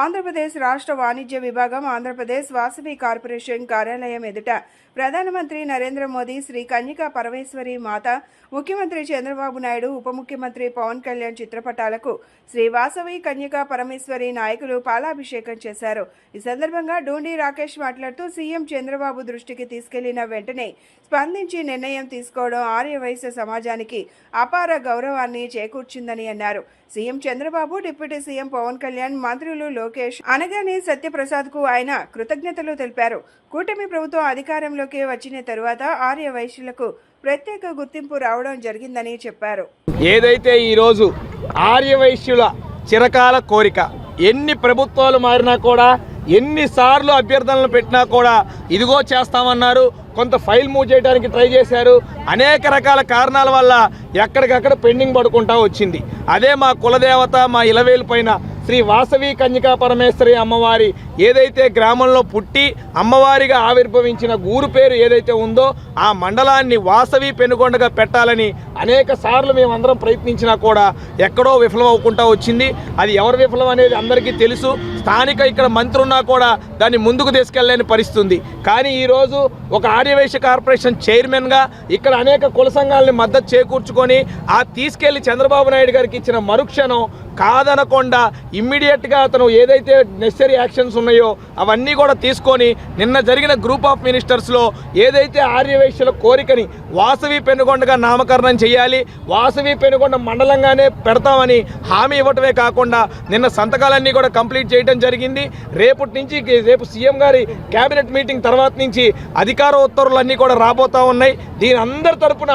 ఆంధ్రప్రదేశ్ రాష్ట్ర వాణిజ్య విభాగం, ఆంధ్రప్రదేశ్ వాసవి కార్పొరేషన్ కార్యాలయం ఎదుట ప్రధానమంత్రి నరేంద్ర మోదీ, శ్రీ కన్యకా పరమేశ్వరి మాత, ముఖ్యమంత్రి చంద్రబాబు నాయుడు, ఉప ముఖ్యమంత్రి పవన్ కళ్యాణ్ చిత్రపటాలకు శ్రీ వాసవి కన్యకా పరమేశ్వరి నాయకులు పాలాభిషేకం చేశారు. ఈ సందర్భంగా డోండి రాకేష్ మాట్లాడుతూ సీఎం చంద్రబాబు దృష్టికి తీసుకెళ్లిన వెంటనే స్పందించి నిర్ణయం తీసుకోవడం ఆర్యవైశ్య సమాజానికి అపార గౌరవాన్ని చేకూర్చిందని అన్నారు. CM Chandrababu, deputy CM Pawan Kalyan, మంత్రులు లోకేష్, అనగానే సత్యప్రసాద్ కు ఆయన కృతజ్ఞతలు తెలిపారు. కూటమి ప్రభుత్వం అధికారంలోకి వచ్చిన తరువాత ఆర్య వైశ్యులకు ప్రత్యేక గుర్తింపు రావడం జరిగిందని చెప్పారు. ఏదైతే ఈరోజు ఆర్యవైశ్యుల చిరకాల కోరిక, ఎన్ని ప్రభుత్వాలు మారినా కూడా, ఎన్నిసార్లు అభ్యర్థనలు పెట్టినా కూడా ఇదిగో చేస్తామన్నారు, కొంత ఫైల్ మూవ్ చేయడానికి ట్రై చేశారు. అనేక రకాల కారణాల వల్ల ఎక్కడికక్కడ పెండింగ్ పడుకుంటా వచ్చింది. అదే మా కులదేవత, మా ఇలవేలు పైన శ్రీ వాసవి కన్యకా పరమేశ్వరి అమ్మవారి ఏదైతే గ్రామంలో పుట్టి అమ్మవారిగా ఆవిర్భవించిన ఊరు పేరు ఏదైతే ఉందో ఆ మండలాన్ని వాసవి పెనుగొండగా పెట్టాలని అనేక సార్లు మేమందరం ప్రయత్నించినా కూడా ఎక్కడో విఫలం అవ్వకుండా వచ్చింది. అది ఎవరు విఫలం అనేది అందరికీ తెలుసు. స్థానిక ఇక్కడ మంత్రి ఉన్నా కూడా దాన్ని ముందుకు తీసుకెళ్ళలేని పరిస్థితి ఉంది. కానీ ఈరోజు ఒక ఆర్యవైశ్య కార్పొరేషన్ చైర్మన్గా ఇక్కడ అనేక కుల సంఘాలని మద్దతు చేకూర్చుకొని ఆ తీసుకెళ్లి చంద్రబాబు నాయుడు గారికి ఇచ్చిన మరుక్షణం కాదనకుండా ఇమ్మీడియట్గా అతను ఏదైతే నెసరీ యాక్షన్స్ ఉన్నాయో అవన్నీ కూడా తీసుకొని నిన్న జరిగిన గ్రూప్ ఆఫ్ మినిస్టర్స్లో ఏదైతే ఆర్యవైశ్యుల కోరికని వాసవి పెనుగొండగా నామకరణం చేయాలి, వాసవి పెనుగొండ మండలంగానే పెడతామని హామీ ఇవ్వటమే కాకుండా నిన్న సంతకాలన్నీ కూడా కంప్లీట్ చేయడం జరిగింది. రేపు సీఎం గారి కేబినెట్ మీటింగ్ తర్వాత నుంచి అధికార ఉత్తర్వులన్నీ కూడా రాబోతా ఉన్నాయి. దీని అందరి తరపున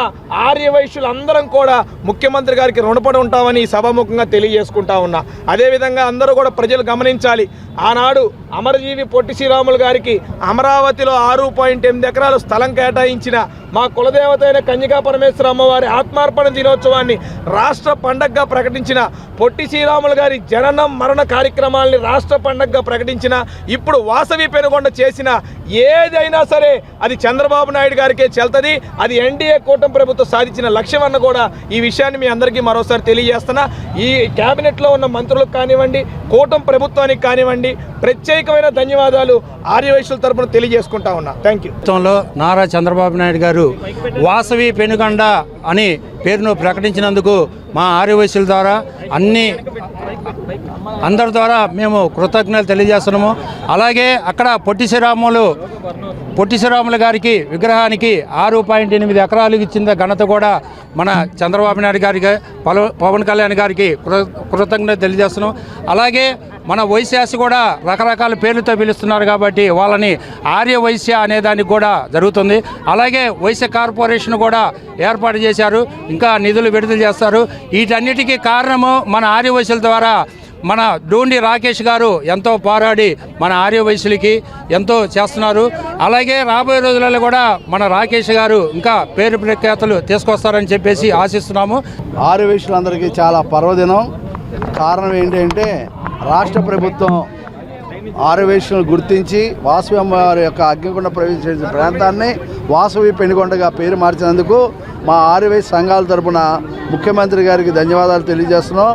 ఆర్యవైశ్యులందరం కూడా ముఖ్యమంత్రి గారికి రుణపడి ఉంటామని సభాముఖంగా తెలియజేసుకుంటా ఉన్నా. అదేవిధంగా అందరూ కూడా ప్రజలు గమనించాలి, ఆనాడు అమరజీవి పొట్టి శ్రీరాములు గారికి అమరావతిలో 6.8 ఎకరాలు స్థలం కేటాయించిన మా కులదేవత అయిన కన్యకా పరమేశ్వర అమ్మవారి ఆత్మార్పణ దినోత్సవాన్ని రాష్ట్ర పండగగా ప్రకటించిన, పొట్టి శ్రీరాములు గారి జననం మరణ కార్యక్రమాలని రాష్ట్ర పండగగా ప్రకటించిన, ఇప్పుడు వాసవి పెనుగొండ చేసిన ఏదైనా సరే అది చంద్రబాబు నాయుడు గారికే చెల్తది. అది ఎన్డీఏ కూటమి ప్రభుత్వం సాధించిన లక్ష్యం అన్న కూడా ఈ విషయాన్ని మీ అందరికీ మరోసారి తెలియజేస్తున్నా. ఈ కేబినెట్లో ఉన్న మంత్రులకు కానివ్వండి, కూటమి ప్రభుత్వానికి కానివ్వండి, ప్రత్యేకమైన ధన్యవాదాలు ఆర్యవైశ్యుల తరపున తెలియజేసుకుంటా ఉన్నా. Thank you. నారా చంద్రబాబు నాయుడు గారు వాసవి పెనుగొండ అని పేరును ప్రకటించినందుకు మా ఆర్యవైశ్యుల ద్వారా అందరి ద్వారా మేము కృతజ్ఞతలు తెలియజేస్తున్నాము. అలాగే అక్కడ పొట్టి శ్రీరాములు గారికి విగ్రహానికి 6.8 ఎకరాలు ఇచ్చిన ఘనత కూడా మన చంద్రబాబు నాయుడు గారికి, పవన్ కళ్యాణ్ గారికి కృతజ్ఞత తెలియజేస్తున్నాం. అలాగే మన వైశ్యాస్ కూడా రకరకాల పేర్లతో పిలుస్తున్నారు కాబట్టి వాళ్ళని ఆర్య వైశ్య అనేదానికి కూడా జరుగుతుంది. అలాగే వైశ్య కార్పొరేషన్ కూడా ఏర్పాటు చేశారు, ఇంకా నిధులు విడుదల చేస్తారు. వీటన్నిటికీ కారణము మన ఆర్య వైశ్యుల ద్వారా మన డోండి రాకేష్ గారు ఎంతో పోరాడి మన ఆర్య వైశ్యులకి ఎంతో చేస్తున్నారు. అలాగే రాబోయే రోజులలో కూడా మన రాకేష్ గారు ఇంకా పేరు ప్రఖ్యాతులు తీసుకొస్తారని చెప్పేసి ఆశిస్తున్నాము. ఆర్య వైశ్యులందరికీ చాలా పర్వదినం. కారణం ఏంటంటే రాష్ట్ర ప్రభుత్వం ఆర్యవైశ్యులను గుర్తించి వాసవి అమ్మవారి యొక్క అగ్నిగుండ ప్రవేశించిన ప్రాంతాన్ని వాసవి పెనుగొండగా పేరు మార్చినందుకు మా ఆర్యవైశ్య సంఘాల తరపున ముఖ్యమంత్రి గారికి ధన్యవాదాలు తెలియజేస్తున్నాం.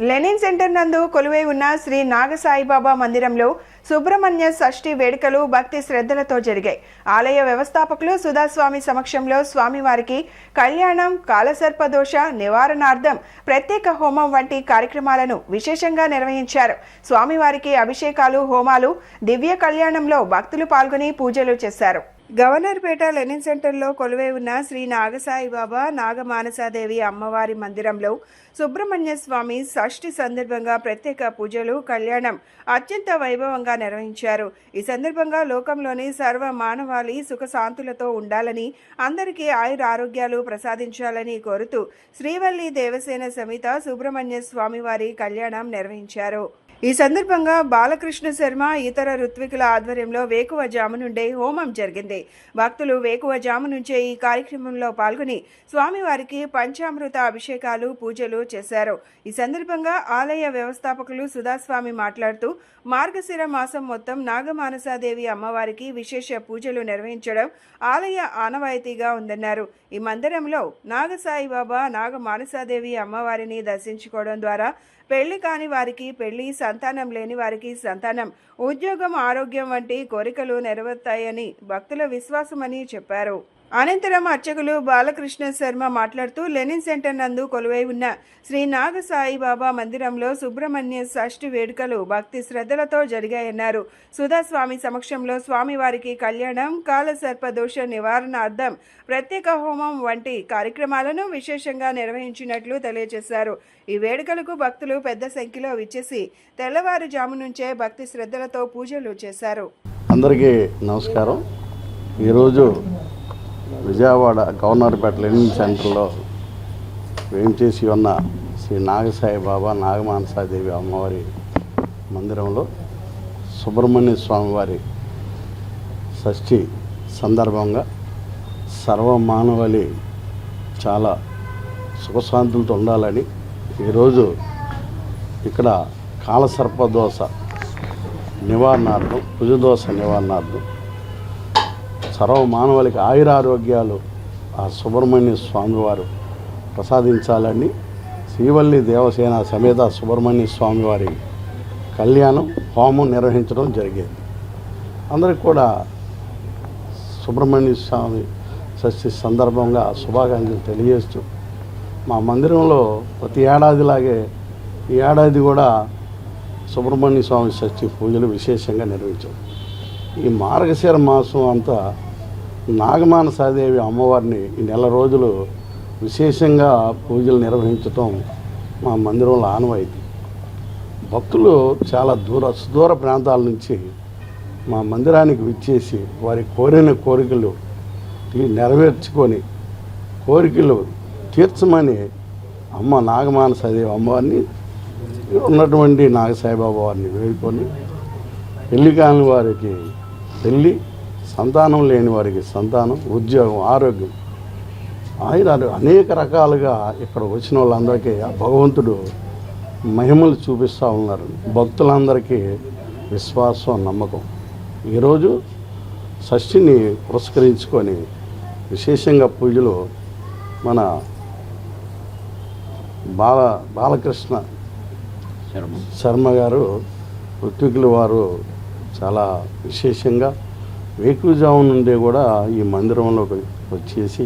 లెనిన్ సెంటర్ నందు కొలువై ఉన్న శ్రీ నాగసాయిబాబా మందిరంలో సుబ్రహ్మణ్య షష్ఠి వేడుకలు భక్తి శ్రద్ధలతో జరిగాయి. ఆలయ వ్యవస్థాపకులు సుధాస్వామి సమక్షంలో స్వామివారికి కళ్యాణం, కాలసర్పదోష నివారణార్థం ప్రత్యేక హోమం వంటి కార్యక్రమాలను విశేషంగా నిర్వహించారు. స్వామివారికి అభిషేకాలు, హోమాలు, దివ్య కళ్యాణంలో భక్తులు పాల్గొని పూజలు చేశారు. గవర్నర్పేట లెనిన్ సెంటర్లో కొలువై ఉన్న శ్రీ నాగసాయిబాబా, నాగమానసాదేవి అమ్మవారి మందిరంలో సుబ్రహ్మణ్య స్వామి షష్ఠి సందర్భంగా ప్రత్యేక పూజలు, కళ్యాణం అత్యంత వైభవంగా నిర్వహించారు. ఈ సందర్భంగా లోకంలోని సర్వ మానవాళి సుఖశాంతులతో ఉండాలని, అందరికీ ఆయుర ఆరోగ్యాలు ప్రసాదించాలని కోరుతూ శ్రీవల్లి దేవసేన సమేత సుబ్రహ్మణ్య స్వామివారి కళ్యాణం నిర్వహించారు. ఈ సందర్భంగా బాలకృష్ణ శర్మ ఇతర ఋత్వికుల ఆధ్వర్యంలో వేకువజాము నుండే హోమం జరిగింది. భక్తులు వేకువజాము నుంచే ఈ కార్యక్రమంలో పాల్గొని స్వామివారికి పంచామృత అభిషేకాలు, పూజలు చేశారు. ఈ సందర్భంగా ఆలయ వ్యవస్థాపకులు సుధాస్వామి మాట్లాడుతూ మార్గశిర మాసం మొత్తం నాగమానసాదేవి అమ్మవారికి విశేష పూజలు నిర్వహించడం ఆలయ ఆనవాయితీగా ఉందన్నారు. ఈ మందిరంలో నాగసాయిబాబా, నాగమానసాదేవి అమ్మవారిని దర్శించుకోవడం ద్వారా పెళ్లి కాని వారికి పెళ్లి, సంతానం లేని వారికి సంతానం, ఉద్యోగం, ఆరోగ్యం వంటి కోరికలు నెరవేరుతాయని భక్తుల విశ్వాసమని చెప్పారు. అనంతరం అర్చకులు బాలకృష్ణ శర్మ మాట్లాడుతూ లెనిన్ సెంటర్ నందు కొలువై ఉన్న శ్రీ నాగసాయిబాబా మందిరంలో సుబ్రహ్మణ్య షష్ఠి వేడుకలు భక్తి శ్రద్ధలతో జరిగాయన్నారు. సుధాస్వామి సమక్షంలో స్వామివారికి కళ్యాణం, కాలసర్ప దోష నివారణార్థం ప్రత్యేక హోమం వంటి కార్యక్రమాలను విశేషంగా నిర్వహించినట్లు తెలియజేశారు. ఈ వేడుకలకు భక్తులు పెద్ద సంఖ్యలో విచ్చేసి తెల్లవారుజాము నుంచే భక్తి శ్రద్ధలతో పూజలు చేశారు. అందరికీ నమస్కారం. ఈరోజు విజయవాడ గవర్నర్పేట లెనిన్ సెంటర్లో వేంచేసి ఉన్న శ్రీ నాగసాయిబాబా, నాగమానసాదేవి అమ్మవారి మందిరంలో సుబ్రహ్మణ్య స్వామివారి షష్ఠి సందర్భంగా సర్వమానవాళి చాలా సుఖశాంతులతో ఉండాలని ఈరోజు ఇక్కడ కాలసర్పదోష నివారణార్థం, కుజదోష నివారణార్థం సర్వమానవాళికి ఆయురారోగ్యాలు ఆ సుబ్రహ్మణ్య స్వామివారు ప్రసాదించాలని శ్రీవల్లి దేవసేన సమేత సుబ్రహ్మణ్య స్వామివారి కళ్యాణం, హోమం నిర్వహించడం జరిగింది. అందరికి కూడా సుబ్రహ్మణ్య స్వామి షష్ఠి సందర్భంగా శుభాకాంక్షలు తెలియజేస్తూ మా మందిరంలో ప్రతి ఏడాదిలాగే ఈ ఏడాది కూడా సుబ్రహ్మణ్య స్వామి షష్ఠి పూజలు విశేషంగా నిర్వహించాం. ఈ మార్గశిర మాసం అంతా నాగమానసాదేవి అమ్మవారిని ఈ నెల రోజులు విశేషంగా పూజలు నిర్వహించటం మా మందిరంలో ఆనవాయితీ. భక్తులు చాలా సుదూర ప్రాంతాల నుంచి మా మందిరానికి విచ్చేసి వారి కోరిన కోరికలు నెరవేర్చుకొని కోరికలు తీర్చమని అమ్మ నాగమానసాదేవి అమ్మవారిని, ఉన్నటువంటి నాగసాయిబాబా వారిని వేడుకొని పెళ్లి కాని వారికి పెళ్ళి, సంతానం లేని వారికి సంతానం, ఉద్యోగం, ఆరోగ్యం, ఆయురాలు అనేక రకాలుగా ఇక్కడ వచ్చిన వాళ్ళందరికీ ఆ భగవంతుడు మహిమలు చూపిస్తూ ఉన్నారు. భక్తులందరికీ విశ్వాసం, నమ్మకం. ఈరోజు షష్ఠిని పురస్కరించుకొని విశేషంగా పూజలు మన బాలకృష్ణ శర్మ గారు ఋత్వికుల వారు చాలా విశేషంగా వేకువజాము నుండి కూడా ఈ మందిరంలోకి వచ్చేసి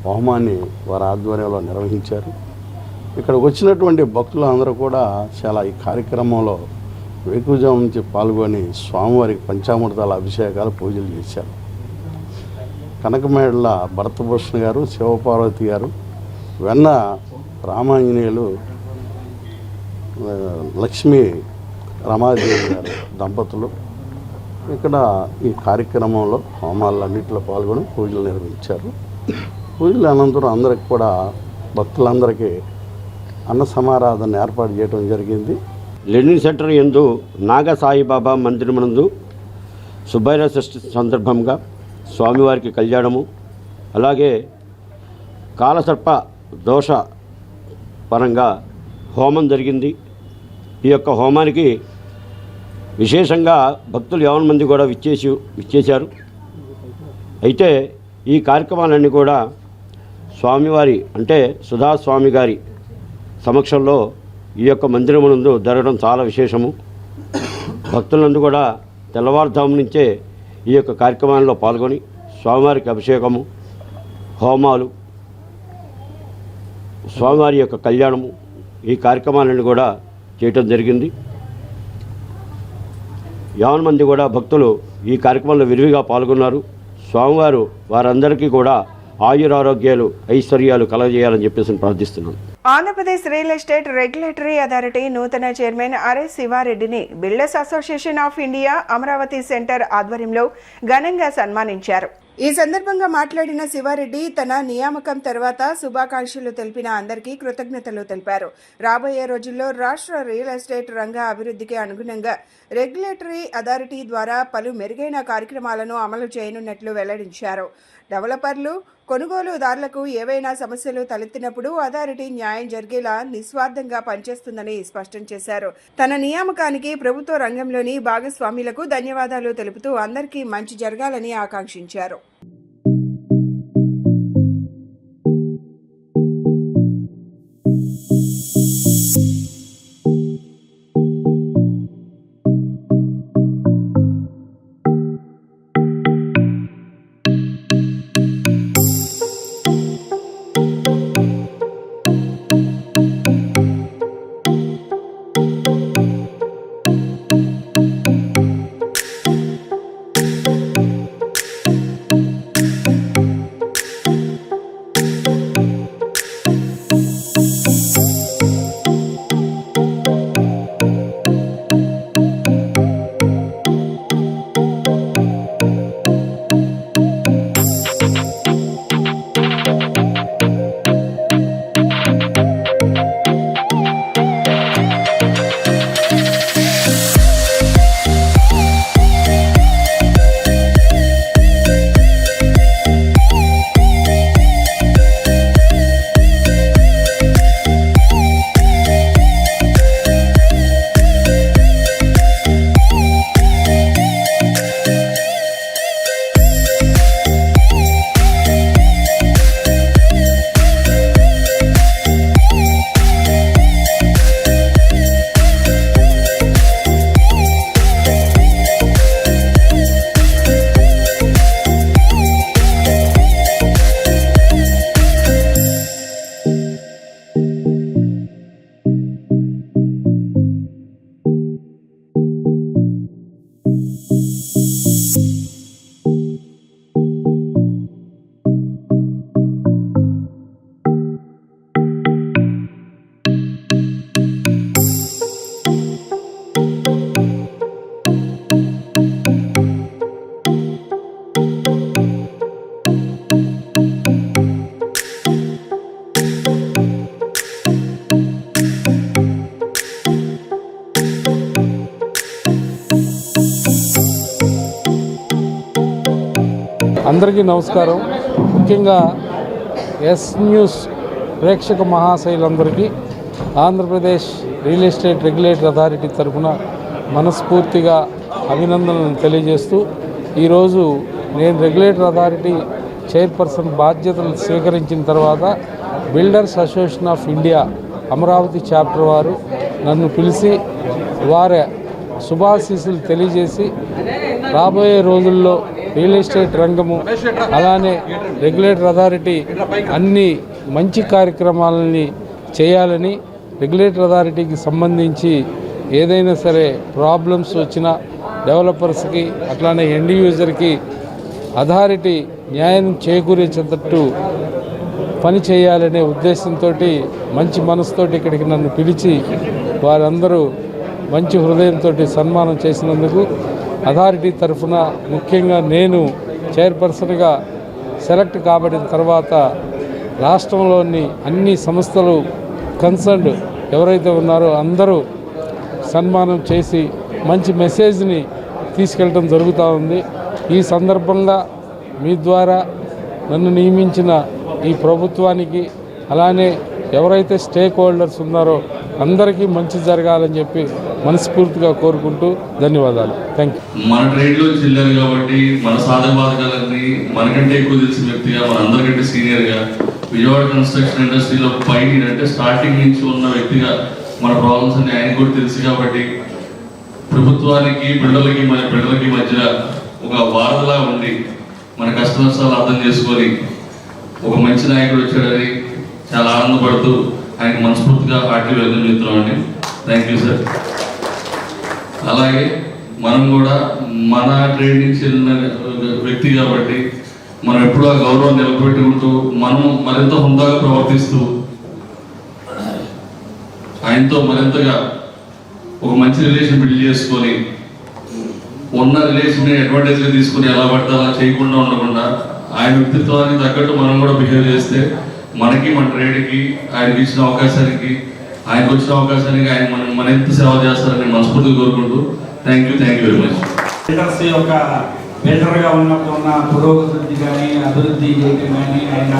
హోమాన్ని వారి ఆధ్వర్యంలో నిర్వహించారు. ఇక్కడ వచ్చినటువంటి భక్తులు అందరూ కూడా చాలా ఈ కార్యక్రమంలో వేకువజాము నుంచి పాల్గొని స్వామివారికి పంచామృతాల అభిషేకాలు, పూజలు చేశారు. కనకమేడల భరతభూషణ్ గారు, శివపార్వతి గారు, వెన్న రామాంజనేయులు, లక్ష్మీ రమాదేవి గారు దంపతులు ఇక్కడ ఈ కార్యక్రమంలో హోమాలన్నింటిలో పాల్గొని పూజలు నిర్వహించారు. పూజల అనంతరం అందరికి కూడా భక్తులందరికీ అన్న సమారాధన ఏర్పాటు చేయడం జరిగింది. లెనిన్ సెంటర్ యందు నాగసాయిబాబా మందిరమునందు సుబ్బైర షష్ఠి సందర్భంగా స్వామివారికి కళ్యాణము, అలాగే కాలసర్ప దోష పరంగా హోమం జరిగింది. ఈ యొక్క హోమానికి విశేషంగా భక్తులు 50 మంది కూడా విచ్చేశారు. అయితే ఈ కార్యక్రమాలన్నీ కూడా స్వామివారి అంటే సుధాస్వామి గారి సమక్షంలో ఈ యొక్క మందిరమునందు జరగడం చాలా విశేషము. భక్తులందరూ కూడా తెల్లవారుజాము నుంచే ఈ యొక్క కార్యక్రమాల్లో పాల్గొని స్వామివారికి అభిషేకము, హోమాలు, స్వామివారి యొక్క కళ్యాణము, ఈ కార్యక్రమాలన్నీ కూడా చేయటం జరిగింది. 50 మంది కూడా భక్తులు ఈ కార్యక్రమంలో విరివిగా పాల్గొన్నారు. స్వామివారు వారందరికీ కూడా ఆయురారోగ్యాలు, ఐశ్వర్యాలు కలగజేయాలని చెప్పేసి ప్రార్థిస్తున్నాను. Andhra Pradesh real estate regulatory authority నూతన చైర్మన్ ఆర్ఎస్ శివారెడ్డిని builders association of India Amaravati centre ఆధ్వర్యంలో ఘనంగా సన్మానించారు. ఈ సందర్భంగా మాట్లాడిన శివారెడ్డి తన నియామకం తర్వాత శుభాకాంక్షలు తెలిపిన అందరికీ కృతజ్ఞతలు తెలిపారు. రాబోయే రోజుల్లో రాష్ట్ర రియల్ ఎస్టేట్ రంగ అభివృద్ధికి అనుగుణంగా రెగ్యులేటరీ అథారిటీ ద్వారా పలు మెరుగైన కార్యక్రమాలను అమలు చేయనున్నట్లు వెల్లడించారు. డెవలపర్లు, కొనుగోలుదారులకు ఏవైనా సమస్యలు తలెత్తినప్పుడు అథారిటీ న్యాయం జరిగేలా నిస్వార్థంగా పనిచేస్తుందని స్పష్టం చేశారు. తన నియామకానికి ప్రభుత్వ రంగంలోని భాగస్వాములకు ధన్యవాదాలు తెలుపుతూ అందరికీ మంచి జరగాలని ఆకాంక్షించారు. అందరికీ నమస్కారం. ముఖ్యంగా ఎస్ న్యూస్ ప్రేక్షక మహాశైలందరికీ Andhra Pradesh real estate regulatory authority తరఫున మనస్ఫూర్తిగా అభినందనలు తెలియజేస్తూ ఈరోజు నేను రెగ్యులేటరీ అథారిటీ చైర్పర్సన్ బాధ్యతలు స్వీకరించిన తర్వాత builders association of India Amaravati chapter వారు నన్ను పిలిచి వారి శుభాశీస్సులు తెలియజేసి రాబోయే రోజుల్లో రియల్ ఎస్టేట్ రంగము అలానే రెగ్యులేటరీ అథారిటీ అన్ని మంచి కార్యక్రమాలని చేయాలని, రెగ్యులేటరీ అథారిటీకి సంబంధించి ఏదైనా సరే ప్రాబ్లమ్స్ వచ్చినా డెవలపర్స్కి అట్లానే ఎండ్ యూజర్కి అథారిటీ న్యాయం చేకూరేటట్టు పని చేయాలనే ఉద్దేశంతో మంచి మనసుతోటి ఇక్కడికి నన్ను పిలిచి వారందరూ మంచి హృదయంతో సన్మానం చేసినందుకు అథారిటీ తరఫున ముఖ్యంగా నేను చైర్పర్సన్గా సెలెక్ట్ కాబడిన తర్వాత రాష్ట్రంలోని అన్ని సంస్థలు కన్సర్న్డ్ ఎవరైతే ఉన్నారో అందరూ సన్మానం చేసి మంచి మెసేజ్ని తీసుకెళ్ళడం జరుగుతూ ఉంది. ఈ సందర్భంగా మీ ద్వారా నన్ను నియమించిన ఈ ప్రభుత్వానికి అలానే ఎవరైతే స్టేక్ హోల్డర్స్ ఉన్నారో అందరికీ మంచి జరగాలని చెప్పి మనస్ఫూర్తిగా కోరుకుంటూ ధన్యవాదాలు. Thank you. మన ట్రేడ్లో చిల్లరు కాబట్టి మన సాధక బాధకాలన్నీ మనకంటే ఎక్కువ తెలిసిన వ్యక్తిగా, మన అందరికంటే సీనియర్గా, విజయవాడ కన్స్ట్రక్షన్ ఇండస్ట్రీలో పైన అంటే స్టార్టింగ్ నుంచి ఉన్న వ్యక్తిగా మన ప్రాబ్లమ్స్ అన్ని ఆయన కూడా తెలుసు కాబట్టి ప్రభుత్వానికి బిడ్డలకి మధ్య ఒక వారధలా ఉండి మన కష్ట నష్టాలు అర్థం చేసుకొని ఒక మంచి నాయకుడు వచ్చాడని చాలా ఆనందపడుతూ ఆయనకు మనస్ఫూర్తిగా హార్ట్లీ వెల్కమ్ చెప్తున్నామండి. Thank you sir. అలాగే మనం కూడా మన ట్రేడ్ నుంచి వెళ్ళిన వ్యక్తి కాబట్టి మనం ఎప్పుడూ ఆ గౌరవం నిలబెట్టుకుంటూ మనం మరింత హుందాగా ప్రవర్తిస్తూ ఆయనతో మరింతగా ఒక మంచి రిలేషన్ బిల్డ్ చేసుకొని ఉన్న రిలేషన్ అడ్వాంటేజ్గా తీసుకుని ఎలా పడితే అలా చేయకుండా ఉండకుండా ఆయన వ్యక్తిత్వానికి తగ్గట్టు మనం కూడా బిహేవ్ చేస్తే మనకి మన ట్రేడ్కి ఆయనకి ఇచ్చిన అవకాశానికి ఆయనకు వచ్చిన అవకాశానికి ఆయన మన ఎంత సేవ చేస్తారని మనస్ఫూర్తిగా కోరుకుంటూ thank you very much. Builders యొక్క బిల్డర్గా ఉన్నప్పుడు ఉన్న పురోగతి కానీ అభివృద్ధి చేయడం కానీ ఆయన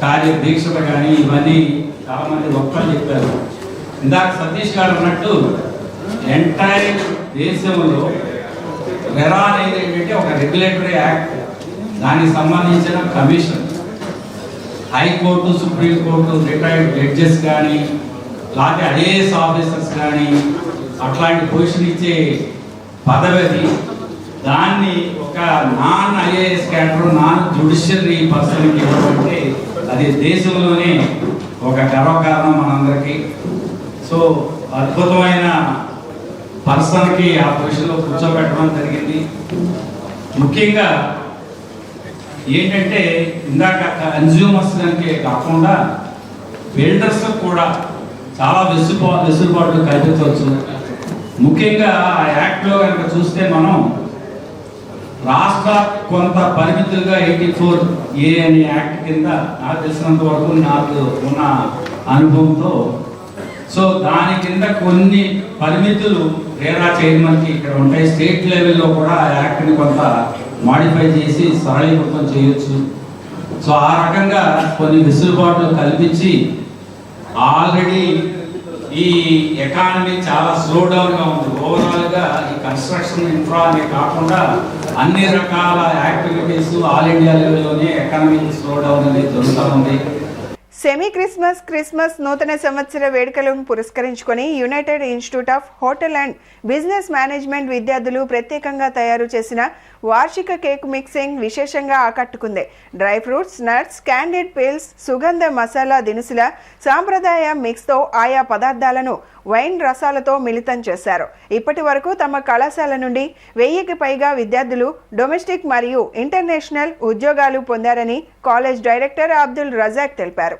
కార్య దీక్షత కానీ ఇవన్నీ చాలామంది వక్తలు చెప్పారు. ఇందాక సతీష్ గారు అన్నట్టు ఎంటైర్ దేశంలో రెరా అనేది ఏంటంటే ఒక రెగ్యులేటరీ యాక్ట్, దానికి సంబంధించిన commission, high court supreme court retired judges కానీ లేకపోతే ఐఏఎస్ ఆఫీసర్స్ కానీ అట్లాంటి పొజిషన్ ఇచ్చే పదవి అది. దాన్ని ఒక non IAS cadre non judiciary పర్సన్కి ఇవ్వమంటే అది దేశంలోనే ఒక గర్వకారణం మనందరికీ. సో అద్భుతమైన పర్సన్కి ఆ పొజిషన్లో కూర్చోబెట్టడం జరిగింది. ముఖ్యంగా ఏంటంటే ఇందాక కన్జ్యూమర్స్ దానికి కాకుండా బిల్డర్స్ కూడా చాలా వెసులుబాట్లు కల్పించవచ్చు. ముఖ్యంగా ఆ యాక్ట్లో కనుక చూస్తే మనం రాష్ట్ర కొంత పరిమితులుగా 84A అనే యాక్ట్ కింద నాకు తెలిసినంత వరకు నాకు ఉన్న అనుభవంతో సో దాని కింద కొన్ని పరిమితులు రేరా చైర్మన్కి ఇక్కడ ఉంటాయి. స్టేట్ లెవెల్లో కూడా ఆ యాక్ట్ని కొంత మాడిఫై చేసి సరళీకృతం చేయొచ్చు. సో ఆ రకంగా కొన్ని వెసులుబాట్లు కల్పించి ఆల్రెడీ ఈ ఎకానమీ చాలా స్లో డౌన్గా ఉంది. ఓవరాల్గా ఈ కన్స్ట్రక్షన్ ఇన్ఫ్రా అనే కాకుండా అన్ని రకాల యాక్టివిటీస్ ఆల్ ఇండియా లెవెల్లోనే ఎకానమీ స్లో డౌన్ అనేది జరుగుతూ ఉంది. సెమీ క్రిస్మస్ నూతన సంవత్సర వేడుకలను పురస్కరించుకొని united institute of hotel and business management విద్యార్థులు ప్రత్యేకంగా తయారు చేసిన వార్షిక కేక్ మిక్సింగ్ విశేషంగా ఆకట్టుకుంది. Dry fruits, nuts, candied peels, సుగంధ మసాలా దినుసుల సాంప్రదాయ మిక్స్తో ఆయా పదార్థాలను వైన్ రసాలతో మిళితం చేశారు. ఇప్పటి వరకు తమ కళాశాల నుండి 1000కి పైగా విద్యార్థులు డొమెస్టిక్ మరియు ఇంటర్నేషనల్ ఉద్యోగాలు పొందారని కాలేజ్ డైరెక్టర్ అబ్దుల్ రజాక్ తెలిపారు.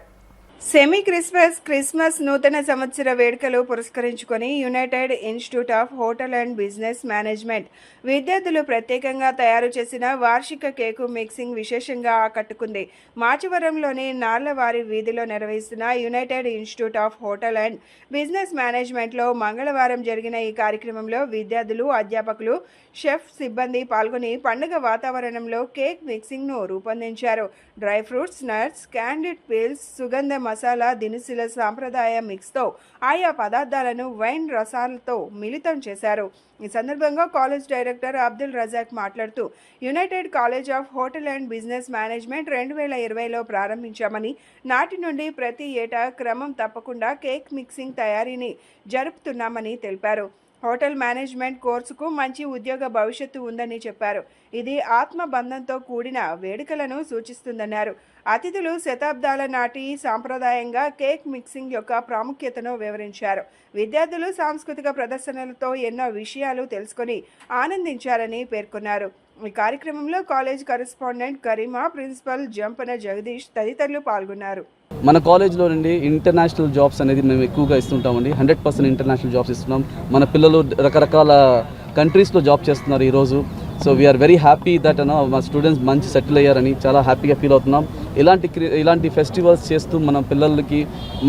సెమీ క్రిస్మస్ నూతన సంవత్సర వేడుకలు పురస్కరించుకొని united institute of hotel and business management విద్యార్థులు ప్రత్యేకంగా తయారు చేసిన వార్షిక కేకు మిక్సింగ్ విశేషంగా ఆకట్టుకుంది. మాచవరంలోని నార్లవారి వీధిలో నిర్వహిస్తున్న United institute of hotel and business మేనేజ్మెంట్లో మంగళవారం జరిగిన ఈ కార్యక్రమంలో విద్యార్థులు, అధ్యాపకులు, షెఫ్ సిబ్బంది పాల్గొని పండుగ వాతావరణంలో కేక్ మిక్సింగ్ను రూపొందించారు. Dry fruits, nuts, candied peels, సుగంధ మసాలా దినుసుల సాంప్రదాయ మిక్స్తో ఆయా పదార్థాలను వైన్ రసాలతో మిళితం చేశారు. ఈ సందర్భంగా కాలేజ్ డైరెక్టర్ అబ్దుల్ రజాక్ మాట్లాడుతూ united college of hotel and business management 2020లో ప్రారంభించామని, నాటి నుండి ప్రతి ఏటా క్రమం తప్పకుండా కేక్ మిక్సింగ్ తయారీని జరుపుతున్నామని తెలిపారు. హోటల్ మేనేజ్మెంట్ కోర్సుకు మంచి ఉద్యోగ భవిష్యత్తు ఉందని చెప్పారు. ఇది ఆత్మబంధంతో కూడిన వేడుకలను సూచిస్తుందన్నారు. అతిథులు శతాబ్దాల నాటి సాంప్రదాయంగా కేక్ మిక్సింగ్ యొక్క ప్రాముఖ్యతను వివరించారు. విద్యార్థులు సాంస్కృతిక ప్రదర్శనలతో ఎన్నో విషయాలు తెలుసుకొని ఆనందించారని పేర్కొన్నారు. ఈ కార్యక్రమంలో college correspondent Karima, principal Jampana Jagadish తదితరులు పాల్గొన్నారు. మన కాలేజ్లో నుండి ఇంటర్నేషనల్ జాబ్స్ అనేది మేము ఎక్కువగా ఇస్తుంటామండి. 100% ఇంటర్నేషనల్ జాబ్స్ ఇస్తున్నాం. మన పిల్లలు రకరకాల కంట్రీస్లో జాబ్ చేస్తున్నారు ఈరోజు. So we are very happy that మా స్టూడెంట్స్ మంచి సెటిల్ అయ్యారని చాలా హ్యాపీగా ఫీల్ అవుతున్నాం. ఇలాంటి ఫెస్టివల్స్ చేస్తూ మన పిల్లలకి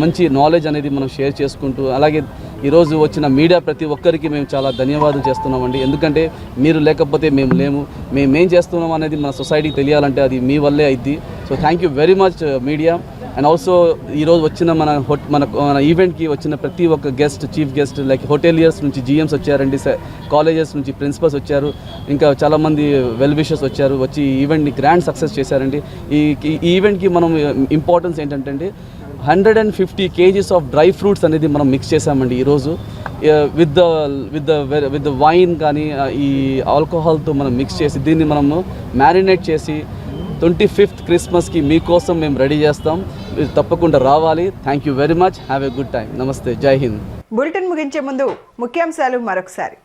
మంచి నాలెడ్జ్ అనేది మనం షేర్ చేసుకుంటూ, అలాగే ఈరోజు వచ్చిన మీడియా ప్రతి ఒక్కరికి మేము చాలా ధన్యవాదాలు చేస్తున్నామండి. ఎందుకంటే మీరు లేకపోతే మేము లేము. మేమేం చేస్తున్నాం అనేది మన సొసైటీకి తెలియాలంటే అది మీ వల్లే అయింది. So thank you very much media. And also ఈరోజు వచ్చిన మన ఈవెంట్కి వచ్చిన ప్రతి ఒక్క guest, chief guest like hoteliers నుంచి GMs వచ్చారండి, కాలేజెస్ నుంచి ప్రిన్సిపల్స్ వచ్చారు, ఇంకా చాలామంది వెల్ విషర్స్ వచ్చారు, వచ్చి ఈవెంట్ని గ్రాండ్ సక్సెస్ చేశారండి. ఈ ఈవెంట్కి మనం ఇంపార్టెన్స్ ఏంటంటే 150 kgs ఆఫ్ డ్రై ఫ్రూట్స్ అనేది మనం మిక్స్ చేసామండి ఈరోజు. విత్ ద వైన్ కానీ ఈ ఆల్కహాల్తో మనం మిక్స్ చేసి దీన్ని మనము మ్యారినేట్ చేసి 25th క్రిస్మస్కి మీకోసం మేము రెడీ చేస్తాం. మీరు తప్పకుండా రావాలి. Thank you very much. Have a good time. నమస్తే. జై హింద్. బులెటిన్ ముగించే ముందు ముఖ్యాంశాలు మరొకసారి.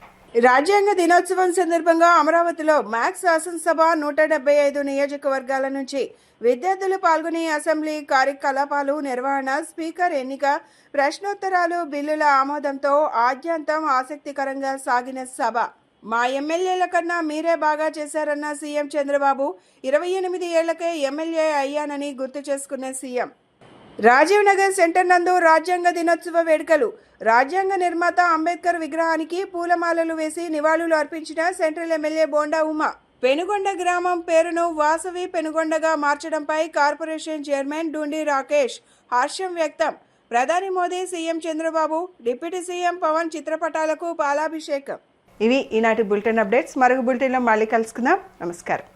రాజ్యాంగ దినోత్సవం సందర్భంగా అమరావతిలో మ్యాక్స్ శాసనసభ 175 నియోజకవర్గాల నుంచి విద్యార్థులు పాల్గొని అసెంబ్లీ కార్యకలాపాలు నిర్వహణ, స్పీకర్ ఎన్నిక, ప్రశ్నోత్తరాలు, బిల్లుల ఆమోదంతో ఆద్యంతం ఆసక్తికరంగా సాగిన సభ. మా ఎమ్మెల్యేల కన్నా మీరే బాగా చేశారన్న సీఎం చంద్రబాబు 28 ఏళ్లకే ఎమ్మెల్యే అయ్యానని గుర్తు చేసుకున్న సీఎం. రాజీవ్ నగర్ సెంటర్ నందు రాజ్యాంగ దినోత్సవ వేడుకలు. రాజ్యాంగ నిర్మాత అంబేద్కర్ విగ్రహానికి పూలమాలలు వేసి నివాళులు అర్పించిన సెంట్రల్ ఎమ్మెల్యే బోండా ఉమా. పెనుగొండ గ్రామం పేరును వాసవి పెనుగొండగా మార్చడంపై కార్పొరేషన్ చైర్మన్ డుండి రాకేష్ హర్షం వ్యక్తం. ప్రధాని Modi, CM Chandrababu, deputy CM Pawan చిత్రపటాలకు పాలాభిషేకం. ఇవి ఈనాటి బులెటిన్ అప్డేట్స్. మరొక బులెటిన్లో మళ్ళీ కలుసుకుందాం. నమస్కారం.